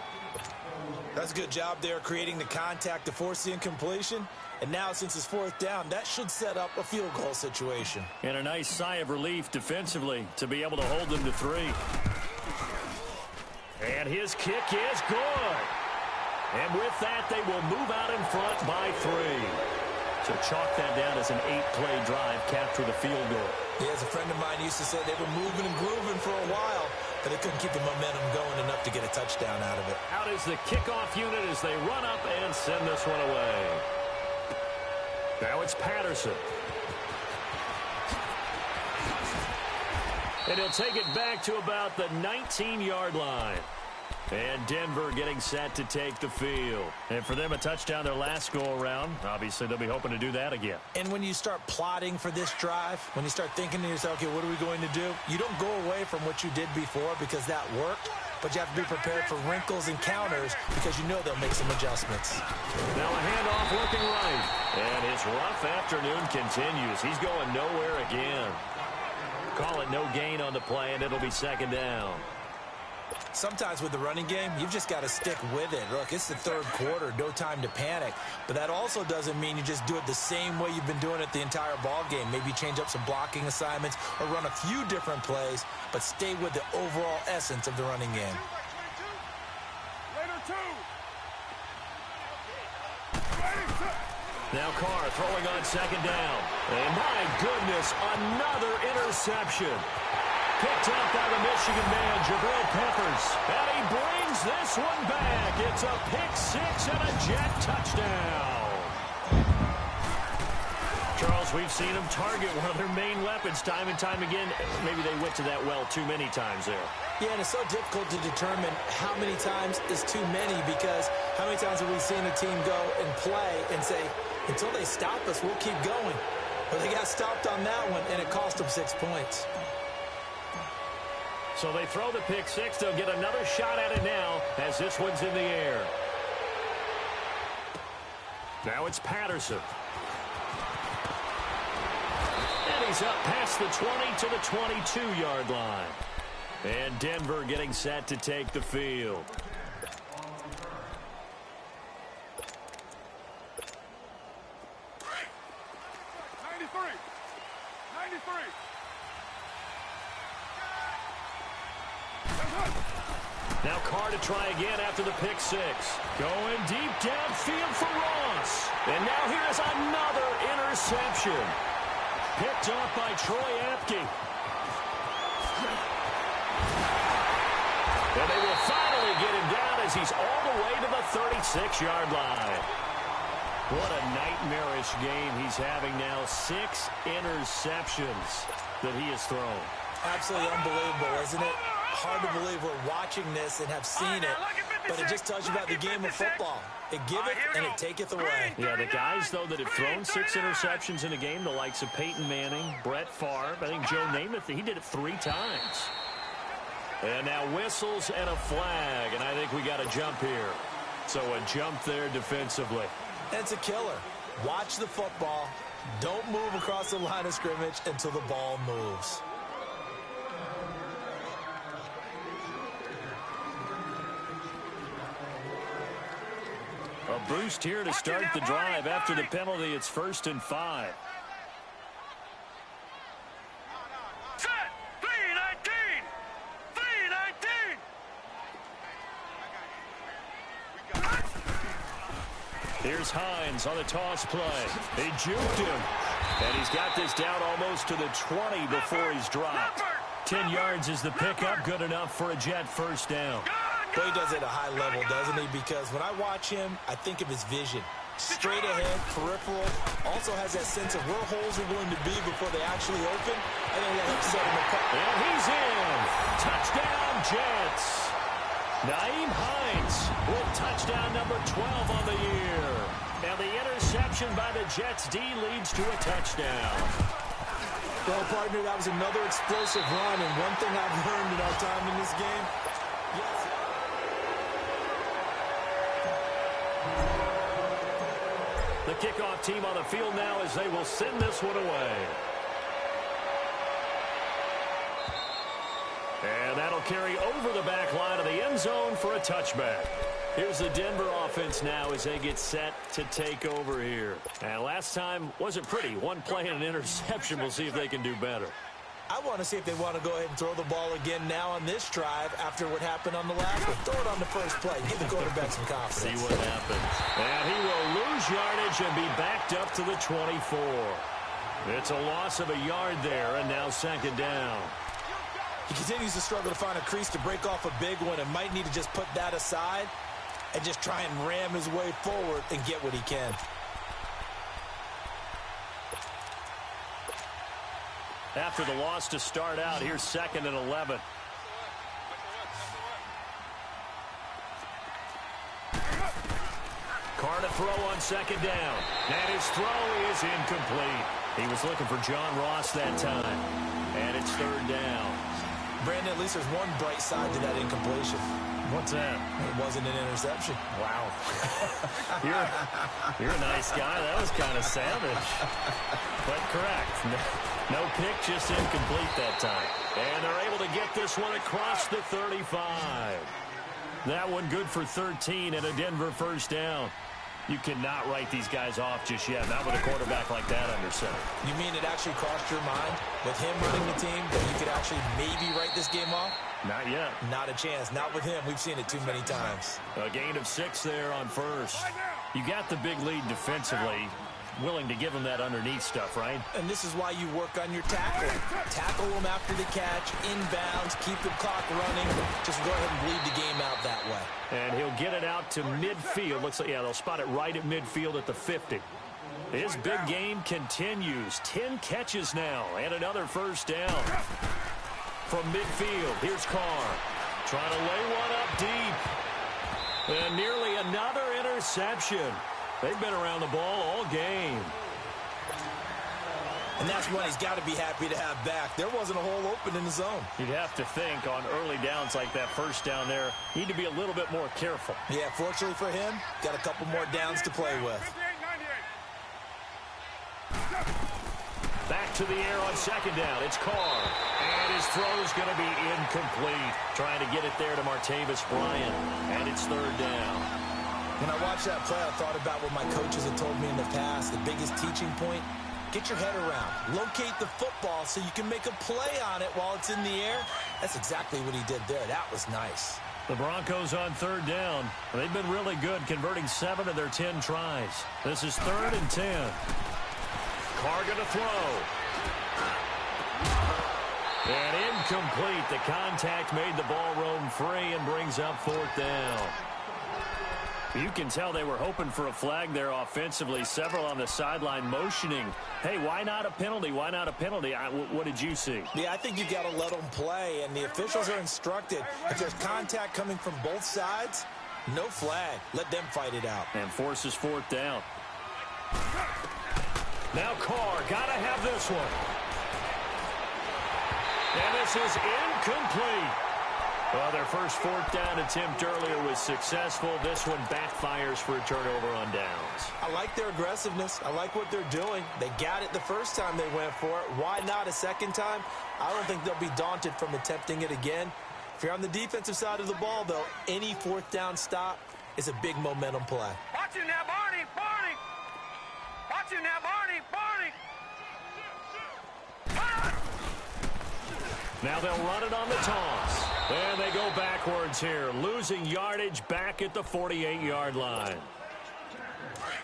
That's a good job there creating the contact to force the incompletion. And now, since it's 4th down, that should set up a field goal situation. And a nice sigh of relief defensively to be able to hold them to 3. And his kick is good. And with that, they will move out in front by 3. So chalk that down as an 8-play drive, capture the field goal. Yeah, as a friend of mine used to say, they were moving and grooving for a while, but they couldn't keep the momentum going enough to get a touchdown out of it. Out is the kickoff unit as they run up and send this one away. Now it's Patterson. And he'll take it back to about the 19-yard line. And Denver getting set to take the field. And for them, a touchdown their last go-around. Obviously, they'll be hoping to do that again. And when you start plotting for this drive, when you start thinking to yourself, okay, what are we going to do? You don't go away from what you did before because that worked, but you have to be prepared for wrinkles and counters because you know they'll make some adjustments. Now a handoff looking right. And his rough afternoon continues. He's going nowhere again. Call it no gain on the play, and it'll be second down. Sometimes with the running game, you've just got to stick with it. Look, it's the third quarter, no time to panic. But that also doesn't mean you just do it the same way you've been doing it the entire ball game. Maybe change up some blocking assignments or run a few different plays, but stay with the overall essence of the running game. Now Carr throwing on second down. And my goodness, another interception. Picked up by the Michigan man, Jabril Peppers. And he brings this one back. It's a pick-6 and a Jet touchdown. Charles, we've seen him target one of their main weapons time and time again. Maybe they went to that well too many times there. Yeah, and it's so difficult to determine how many times is too many because how many times have we seen a team go and play and say, until they stop us, we'll keep going. But they got stopped on that one, and it cost them 6 points. So they throw the pick-6. They'll get another shot at it now as this one's in the air. Now it's Patterson. And he's up past the 20 to the 22-yard line. And Denver getting set to take the field. Now Carr to try again after the pick-6. Going deep downfield for Ross. And now here's another interception. Picked off by Troy Apke. And they will finally get him down as he's all the way to the 36-yard line. What a nightmarish game he's having now. 6 interceptions that he has thrown. Absolutely unbelievable, isn't it? Hard to believe we're watching this and have seen it, but it just tells you about the game of football. It giveth and it taketh away. Yeah, the guys, though, that have thrown 6 interceptions in a game, the likes of Peyton Manning, Brett Favre, I think Joe Namath, he did it 3 times. And now whistles and a flag, and I think we got a jump here. So a jump there defensively. And it's a killer. Watch the football. Don't move across the line of scrimmage until the ball moves. A boost here to start the drive after the penalty. It's 1st and 5. Set! 3-19! 3-19! Here's Hines on the toss play. They juked him. And he's got this down almost to the 20 before he's dropped. 10 yards is the pickup. Good enough for a Jet first down. But he does it at a high level, doesn't he? Because when I watch him, I think of his vision. Straight ahead, peripheral. Also has that sense of where holes are going to be before they actually open. I think that helps set him apart. And he's in. Touchdown, Jets. Nyheim Hines with touchdown number 12 on the year. And the interception by the Jets D leads to a touchdown. Well, partner, that was another explosive run. And one thing I've learned in our time in this game, yes. The kickoff team on the field now as they will send this one away. And that'll carry over the back line of the end zone for a touchback. Here's the Denver offense now as they get set to take over here. And last time wasn't pretty. One play and an interception. We'll see if they can do better. I want to see if they want to go ahead and throw the ball again now on this drive after what happened on the last one. Throw it on the first play. Give the quarterback some confidence. See what happens. And he will lose yardage and be backed up to the 24. It's a loss of a yard there, and now second down. He continues to struggle to find a crease to break off a big one and might need to just put that aside and just try and ram his way forward and get what he can. After the loss to start out, here's 2nd and 11. Carr to throw on second down. And his throw is incomplete. He was looking for John Ross that time. And it's 3rd down. Brandon, at least there's one bright side to that incompletion. What's that? It wasn't an interception. Wow. you're a nice guy. That was kind of savage. But correct. No pick, just incomplete that time. And they're able to get this one across the 35. That one good for 13 and a Denver first down. You cannot write these guys off just yet, not with a quarterback like that under center. You mean it actually crossed your mind with him running the team that you could actually maybe write this game off? Not yet. Not a chance. Not with him. We've seen it too many times. A gain of 6 there on first. You got the big lead defensively. Willing to give him that underneath stuff, right? And this is why you work on your tackling. Tackle them after the catch, inbounds, keep the clock running. Just go ahead and bleed the game out that way. And he'll get it out to midfield. Looks like, yeah, they'll spot it right at midfield at the 50. His big game continues. 10 catches now and another first down. From midfield, here's Carr. Trying to lay one up deep. And nearly another interception. They've been around the ball all game. And that's one he's got to be happy to have back. There wasn't a hole open in the zone. You'd have to think on early downs like that first down there, need to be a little bit more careful. Yeah, fortunately for him, got a couple more downs to play with. Back to the air on second down. It's Carr. And his throw is going to be incomplete. Trying to get it there to Martavis Bryant. And it's 3rd down. When I watched that play, I thought about what my coaches had told me in the past. The biggest teaching point, get your head around. Locate the football so you can make a play on it while it's in the air. That's exactly what he did there. That was nice. The Broncos on 3rd down. They've been really good, converting 7 of their 10 tries. This is 3rd and 10. Carr going to throw. And incomplete. The contact made the ball roam free and brings up 4th down. You can tell they were hoping for a flag there offensively. Several on the sideline motioning. Hey, why not a penalty? Why not a penalty? What did you see? Yeah, I think you got to let them play, and the officials are instructed. If there's contact coming from both sides, no flag. Let them fight it out. And forces 4th down. Now Carr, got to have this one. And this is incomplete. Well, their first 4th down attempt earlier was successful. This one backfires for a turnover on downs. I like their aggressiveness. I like what they're doing. They got it the first time they went for it. Why not a second time? I don't think they'll be daunted from attempting it again. If you're on the defensive side of the ball, though, any 4th down stop is a big momentum play. Watch it now, Barney! Barney! Watch it now, Barney! Barney! Now they'll run it on the toss. And they go backwards here, losing yardage back at the 48-yard line.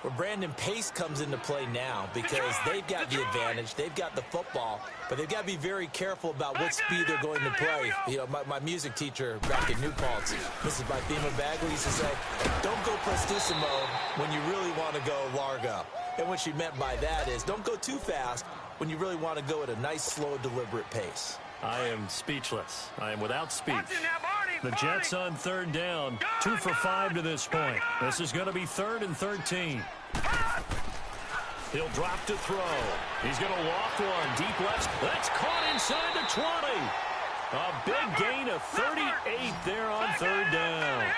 Well, Brandon, pace comes into play now because they've got the advantage. They've got the football, but they've got to be very careful about what speed they're going to play. You know, my music teacher back in New Paltz, Mrs. Bythema Bagley, used to say, don't go prestissimo when you really want to go largo. And what she meant by that is don't go too fast when you really want to go at a nice, slow, deliberate pace. I am speechless. I am without speech. The Jets on 3rd down. 2 for 5 to this point. This is going to be 3rd and 13. He'll drop to throw. He's going to loft one. Deep left. That's caught inside the 20. A big gain of 38 there on 3rd down.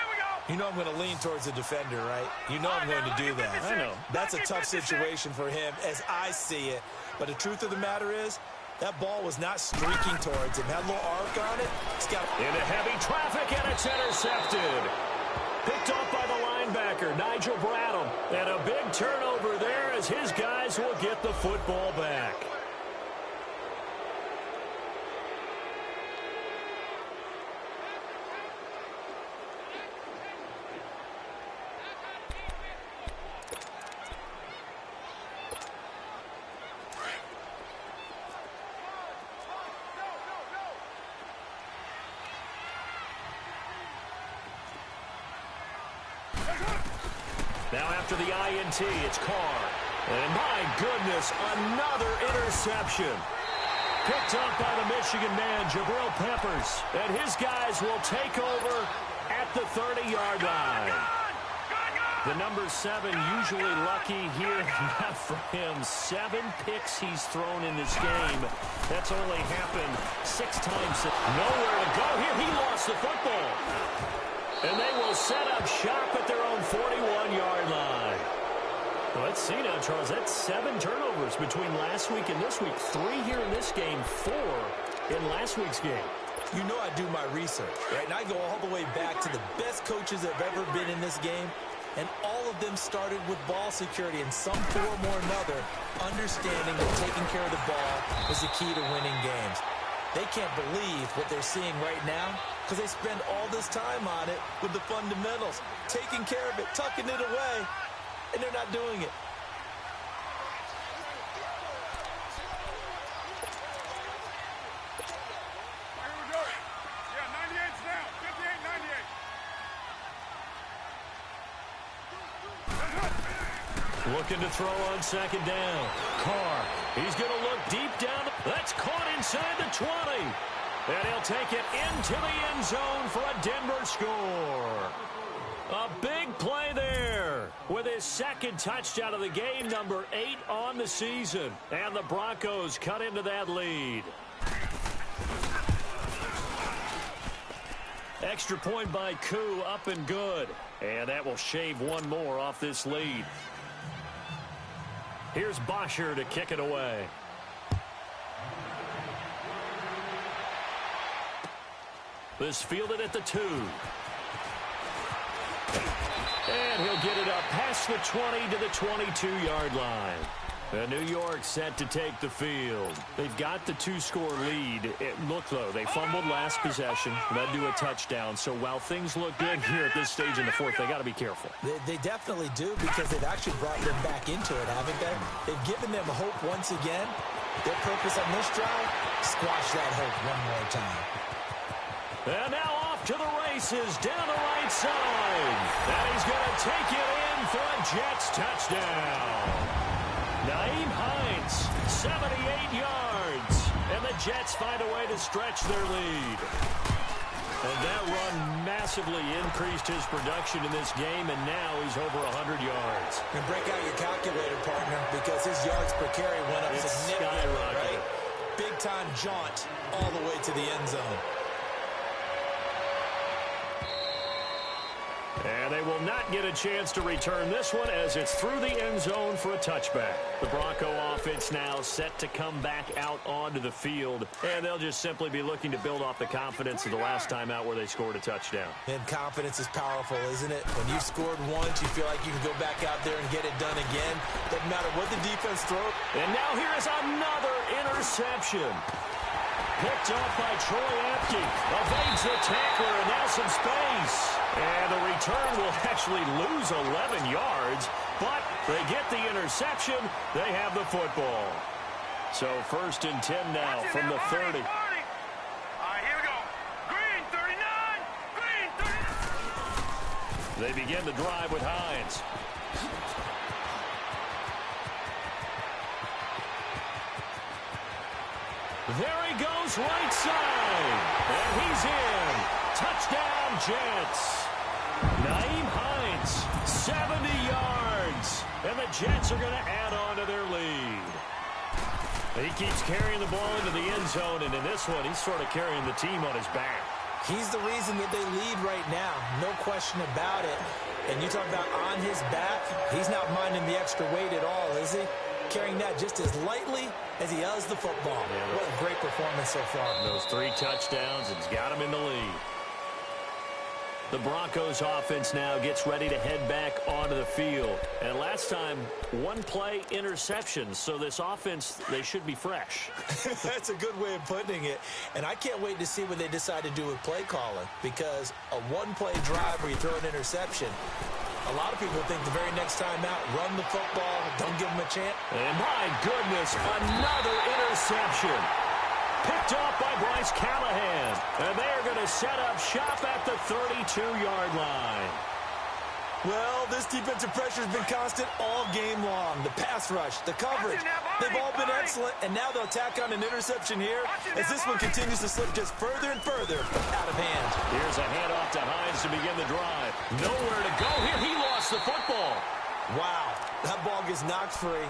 You know I'm going to lean towards the defender, right? You know I'm going to do that. I know. That's a tough situation for him as I see it. But the truth of the matter is, that ball was not streaking towards him. Had a little arc on it. It's got into heavy traffic, and it's intercepted. Picked off by the linebacker, Nigel Bradham. And a big turnover there as his guys will get the football back. Now after the INT, it's Carr. And my goodness, another interception. Picked up by the Michigan man, Jabril Peppers. And his guys will take over at the 30-yard line. The number 7 usually lucky here. Not for him. 7 picks he's thrown in this game. That's only happened 6 times. Nowhere to go here. He lost the football. And they will set up shop at their own 41-yard line. Well, let's see now, Charles. That's 7 turnovers between last week and this week. 3 here in this game, 4 in last week's game. You know I do my research, right? And I go all the way back to the best coaches that have ever been in this game. And all of them started with ball security in some form or another, understanding that taking care of the ball is the key to winning games. They can't believe what they're seeing right now because they spend all this time on it with the fundamentals, taking care of it, tucking it away, and they're not doing it. Looking to throw on second down. Carr, he's going to look deep down. That's caught inside the 20. And he'll take it into the end zone for a Denver score. A big play there with his second touchdown of the game, number 8 on the season. And the Broncos cut into that lead. Extra point by Koo, up and good. And that will shave one more off this lead. Here's Bosher to kick it away. This fielded at the 2. And he'll get it up past the 20 to the 22-yard line. And New York set to take the field. They've got the 2-score lead. Look, though, they fumbled last possession, led to a touchdown. So while things look good here at this stage in the fourth, they got to be careful. They definitely do because they've actually brought them back into it, haven't they? They've given them hope once again. Their purpose on this drive, squash that hope one more time. And now off to the races down the right side. And he's going to take it in for a Jets touchdown. Nyheim Hines, 78 yards. And the Jets find a way to stretch their lead. And that run massively increased his production in this game, and now he's over 100 yards. And break out your calculator, partner, because his yards per carry went up significantly, right? Big-time jaunt all the way to the end zone. And they will not get a chance to return this one as it's through the end zone for a touchback. The Bronco offense now set to come back out onto the field, and they'll just simply be looking to build off the confidence of the last time out where they scored a touchdown. And confidence is powerful, isn't it? When you've scored once, you feel like you can go back out there and get it done again. Doesn't matter what the defense throws. And now here is another interception. Picked off by Troy Apke. Evades the tackler, and now some space. And the return will actually lose 11 yards, but they get the interception. They have the football. So 1st and 10 now from the 30. All right, here we go. Green 39. Green 39. They begin the drive with Hines. There he goes, right side. And he's in. Touchdown, Jets. Nyheim Hines, 70 yards. And the Jets are going to add on to their lead. He keeps carrying the ball into the end zone, and in this one, he's sort of carrying the team on his back. He's the reason that they lead right now. No question about it. And you talk about on his back, he's not minding the extra weight at all, is he? Carrying that just as lightly as he does the football. Yeah, what a great performance so far. Those 3 touchdowns, it's got him in the lead. The Broncos offense now gets ready to head back onto the field. And last time, 1 play interception. So this offense, they should be fresh. That's a good way of putting it. And I can't wait to see what they decide to do with play calling. Because a 1-play drive where you throw an interception, a lot of people think the very next time out, run the football, don't give them a chance. And my goodness, another interception. Picked off by Bryce Callahan. And they are going to set up shop at the 32-yard line. Well, this defensive pressure has been constant all game long. The pass rush, the coverage, they've all been excellent, and now they'll tack on an interception here as this one continues to slip just further and further out of hand. Here's a handoff to Hines to begin the drive. Nowhere to go here. He lost the football. Wow, that ball gets knocked free,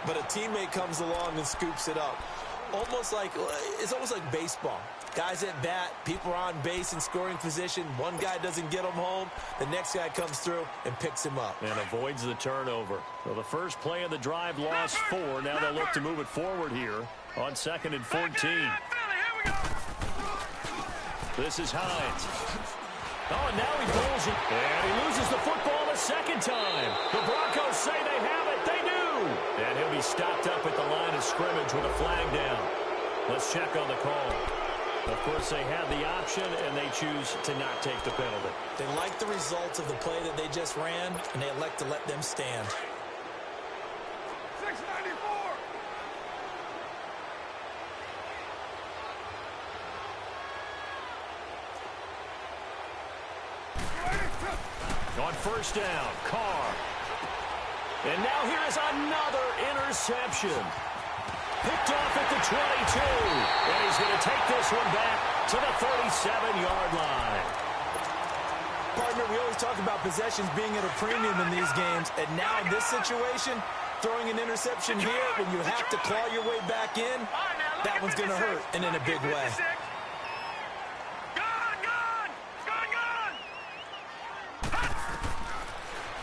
but a teammate comes along and scoops it up. It's almost like baseball. Guys at bat, people are on base in scoring position. One guy doesn't get him home. The next guy comes through and picks him up. And avoids the turnover. Well, the first play of the drive lost 4. Now they'll look to move it forward here on 2nd and 14. This is Hines. Oh, and now he pulls it. And he loses the football a second time. The Broncos say they have it. They do. And he'll be stopped up at the line of scrimmage with a flag down. Let's check on the call. Of course, they had the option, and they choose to not take the penalty. They like the results of the play that they just ran, and they elect to let them stand. 694. On first down, Carr. And now here is another interception. Picked off at the 22. And he's going to take this one back to the 37-yard line. Partner, we always talk about possessions being at a premium in these games. And now in this situation, throwing an interception here when you have to claw your way back in, that one's going to hurt, and in a big way.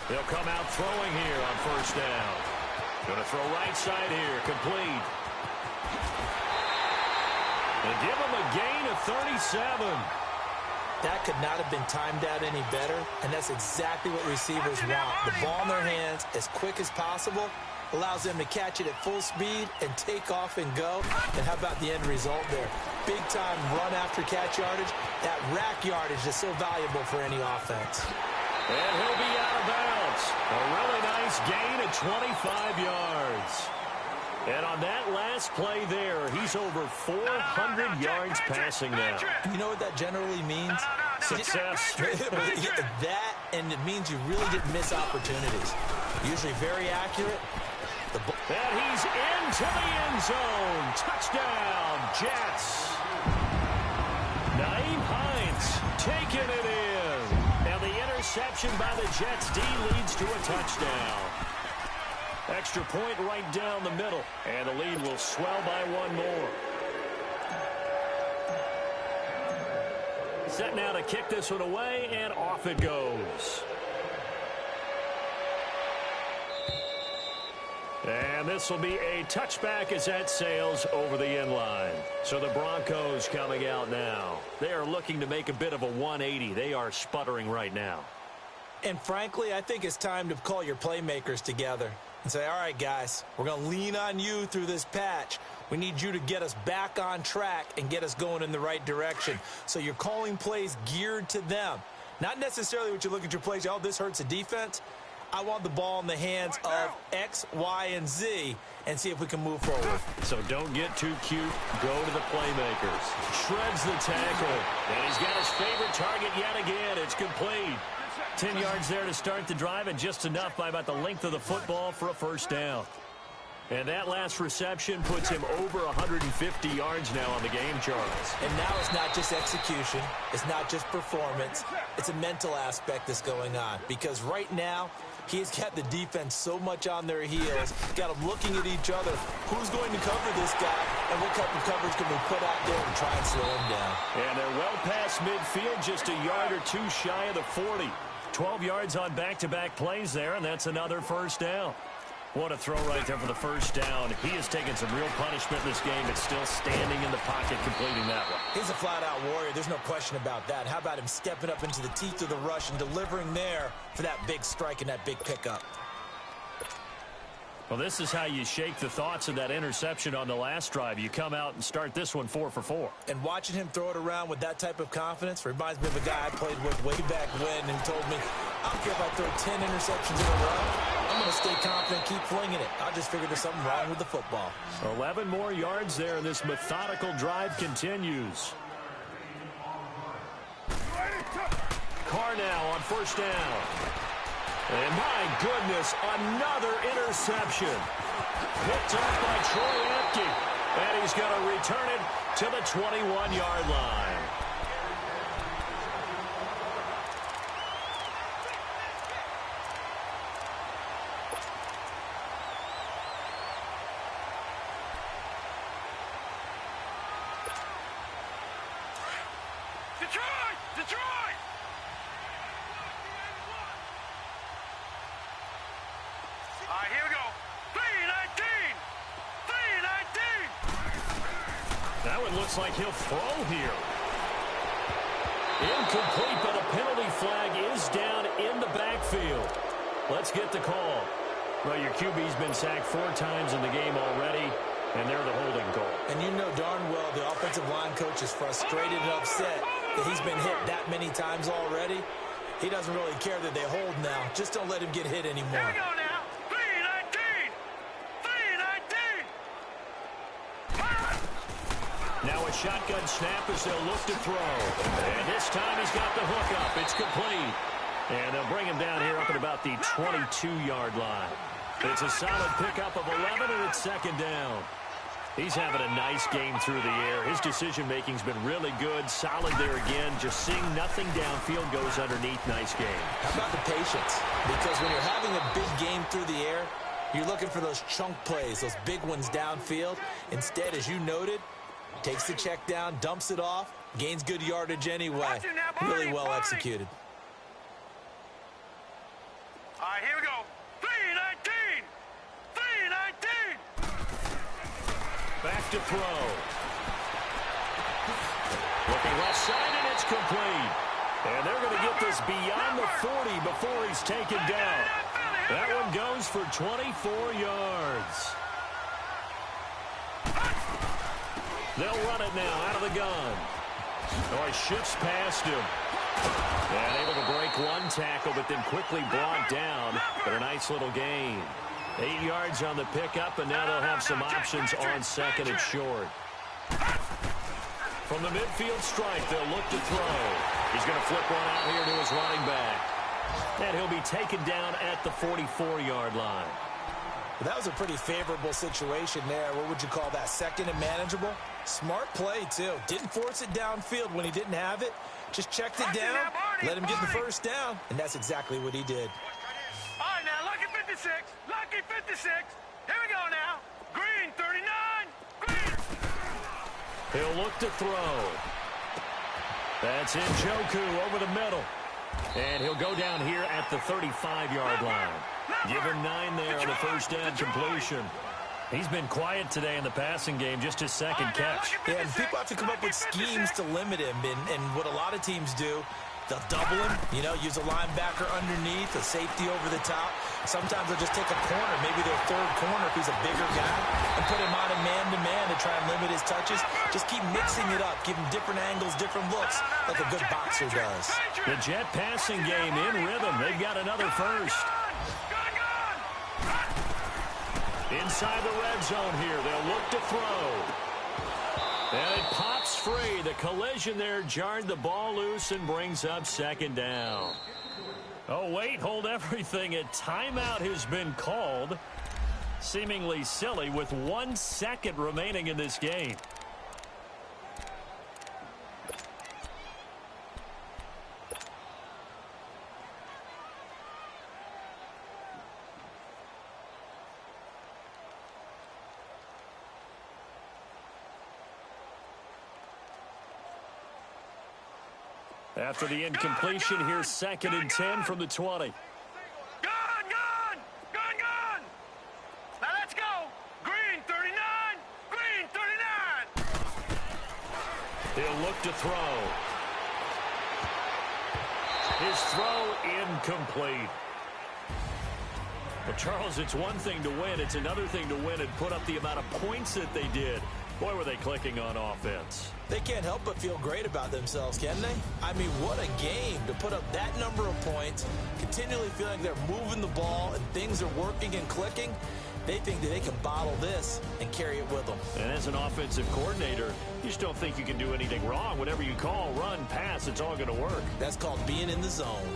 They'll come out throwing here on first down. Going to throw right side here, complete. And give him a gain of 37. That could not have been timed out any better, and that's exactly what receivers want. The ball in their hands as quick as possible allows them to catch it at full speed and take off and go. And how about the end result there? Big-time run after catch yardage. That rack yardage is so valuable for any offense. And he'll be out of bounds. A really nice gain at 25 yards. And on that last play there, he's over 400 yards passing now. You know what that generally means? Success. That, and it means you really didn't miss opportunities. Usually very accurate. And he's into the end zone. Touchdown, Jets. Nyheim Hines taking it in. Now the interception by the Jets D leads to a touchdown. Extra point right down the middle. And the lead will swell by one more. Set now to kick this one away, and off it goes. And this will be a touchback as that sails over the end line. So the Broncos coming out now. They are looking to make a bit of a 180. They are sputtering right now. And frankly, I think it's time to call your playmakers together and say, all right, guys, we're going to lean on you through this patch. We need you to get us back on track and get us going in the right direction. So you're calling plays geared to them. Not necessarily what you look at your plays, oh, this hurts the defense. I want the ball in the hands of X, Y, and Z and see if we can move forward. So don't get too cute. Go to the playmakers. Shreds the tackle. And he's got his favorite target yet again. It's complete. 10 yards there to start the drive, and just enough by about the length of the football for a first down. And that last reception puts him over 150 yards now on the game, Charles. And now it's not just execution. It's not just performance. It's a mental aspect that's going on. Because right now, he's got the defense so much on their heels, got them looking at each other. Who's going to cover this guy, and what type of coverage can we put out there and try and slow him down? And they're well past midfield, just a yard or two shy of the 40. 12 yards on back-to-back plays there, and that's another first down. What a throw right there for the first down. He has taken some real punishment in this game, but still standing in the pocket completing that one. He's a flat-out warrior. There's no question about that. How about him stepping up into the teeth of the rush and delivering there for that big strike and that big pickup? Well, this is how you shake the thoughts of that interception on the last drive. You come out and start this one 4 for 4. And watching him throw it around with that type of confidence reminds me of a guy I played with way back when and told me, I don't care if I throw 10 interceptions in a row. I'm going to stay confident, keep flinging it. I just figured there's something wrong with the football. 11 more yards there, and this methodical drive continues. Carr now on first down. And my goodness, another interception. Picked up by Troy Apke. And he's going to return it to the 21-yard line. Detroit! Detroit! All right, here we go. 3-19! 3-19! Now it looks like he'll throw here. Incomplete, but a penalty flag is down in the backfield. Let's get the call. Well, your QB's been sacked 4 times in the game already, and they're the holding call. And you know darn well the offensive line coach is frustrated and upset that he's been hit that many times already. He doesn't really care that they hold now. Just don't let him get hit anymore. Here we go now. 3-19! 3-19! Now a shotgun snap as they'll look to throw. And this time he's got the hook up. It's complete. And they'll bring him down here up at about the 22-yard line. It's a solid pickup of 11, and it's second down. He's having a nice game through the air. His decision-making's been really good. Solid there again. Just seeing nothing downfield goes underneath. Nice game. How about the patience? Because when you're having a big game through the air, you're looking for those chunk plays, those big ones downfield. Instead, as you noted, takes the check down, dumps it off, gains good yardage anyway. Really well executed. All right, here we go. 3-19! 3-19! Back to throw. Looking left side, and it's complete. And they're going to get this beyond the 40 before he's taken down. That one goes for 24 yards. They'll run it now out of the gun. Oh, he shifts past him. And able to break one tackle, but then quickly brought down. But a nice little gain. 8 yards on the pickup, and now they'll have some options on second and short. From the midfield strike, they'll look to throw. He's going to flip one out here to his running back. And he'll be taken down at the 44-yard line. That was a pretty favorable situation there. What would you call that? Second and manageable? Smart play, too. Didn't force it downfield when he didn't have it. Just checked it down, let him get the first down, and that's exactly what he did. All right, now, lucky 56. Lucky 56. Here we go now. Green, 39. Green. He'll look to throw. That's Njoku over the middle. And he'll go down here at the 35-yard line. Give him 9 there on the first down completion. He's been quiet today in the passing game, just his second catch. Yeah, and people have to come up with schemes to limit him, and what a lot of teams do, they'll double him, use a linebacker underneath, a safety over the top. Sometimes they'll just take a corner, maybe their third corner if he's a bigger guy, and put him on a man-to-man to try and limit his touches. Just keep mixing it up, give him different angles, different looks, like a good boxer does. The Jet passing game in rhythm. They've got another first. Inside the red zone here, they'll look to throw. And it pops free. The collision there jarred the ball loose and brings up second down. Oh, wait, hold everything. A timeout has been called. Seemingly silly with 1 second remaining in this game. After the incompletion, here's 2nd and 10 from the 20. Gone! Now let's go. Green, 39. Green, 39. He'll look to throw. His throw incomplete. Well, Charles, it's one thing to win. It's another thing to win and put up the amount of points that they did. Boy, were they clicking on offense. They can't help but feel great about themselves, can they? I mean, what a game to put up that number of points, continually feeling they're moving the ball and things are working and clicking. They think that they can bottle this and carry it with them. And as an offensive coordinator, you just don't think you can do anything wrong. Whatever you call, run, pass, it's all going to work. That's called being in the zone.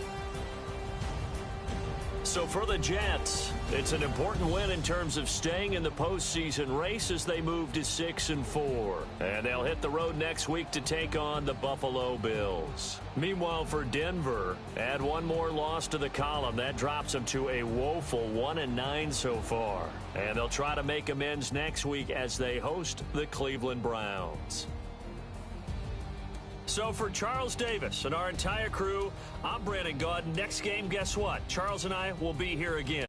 So for the Jets, it's an important win in terms of staying in the postseason race as they move to 6-4. And they'll hit the road next week to take on the Buffalo Bills. Meanwhile, for Denver, add one more loss to the column. That drops them to a woeful 1-9 so far. And they'll try to make amends next week as they host the Cleveland Browns. So for Charles Davis and our entire crew, I'm Brandon Gaudin. Next game, guess what? Charles and I will be here again.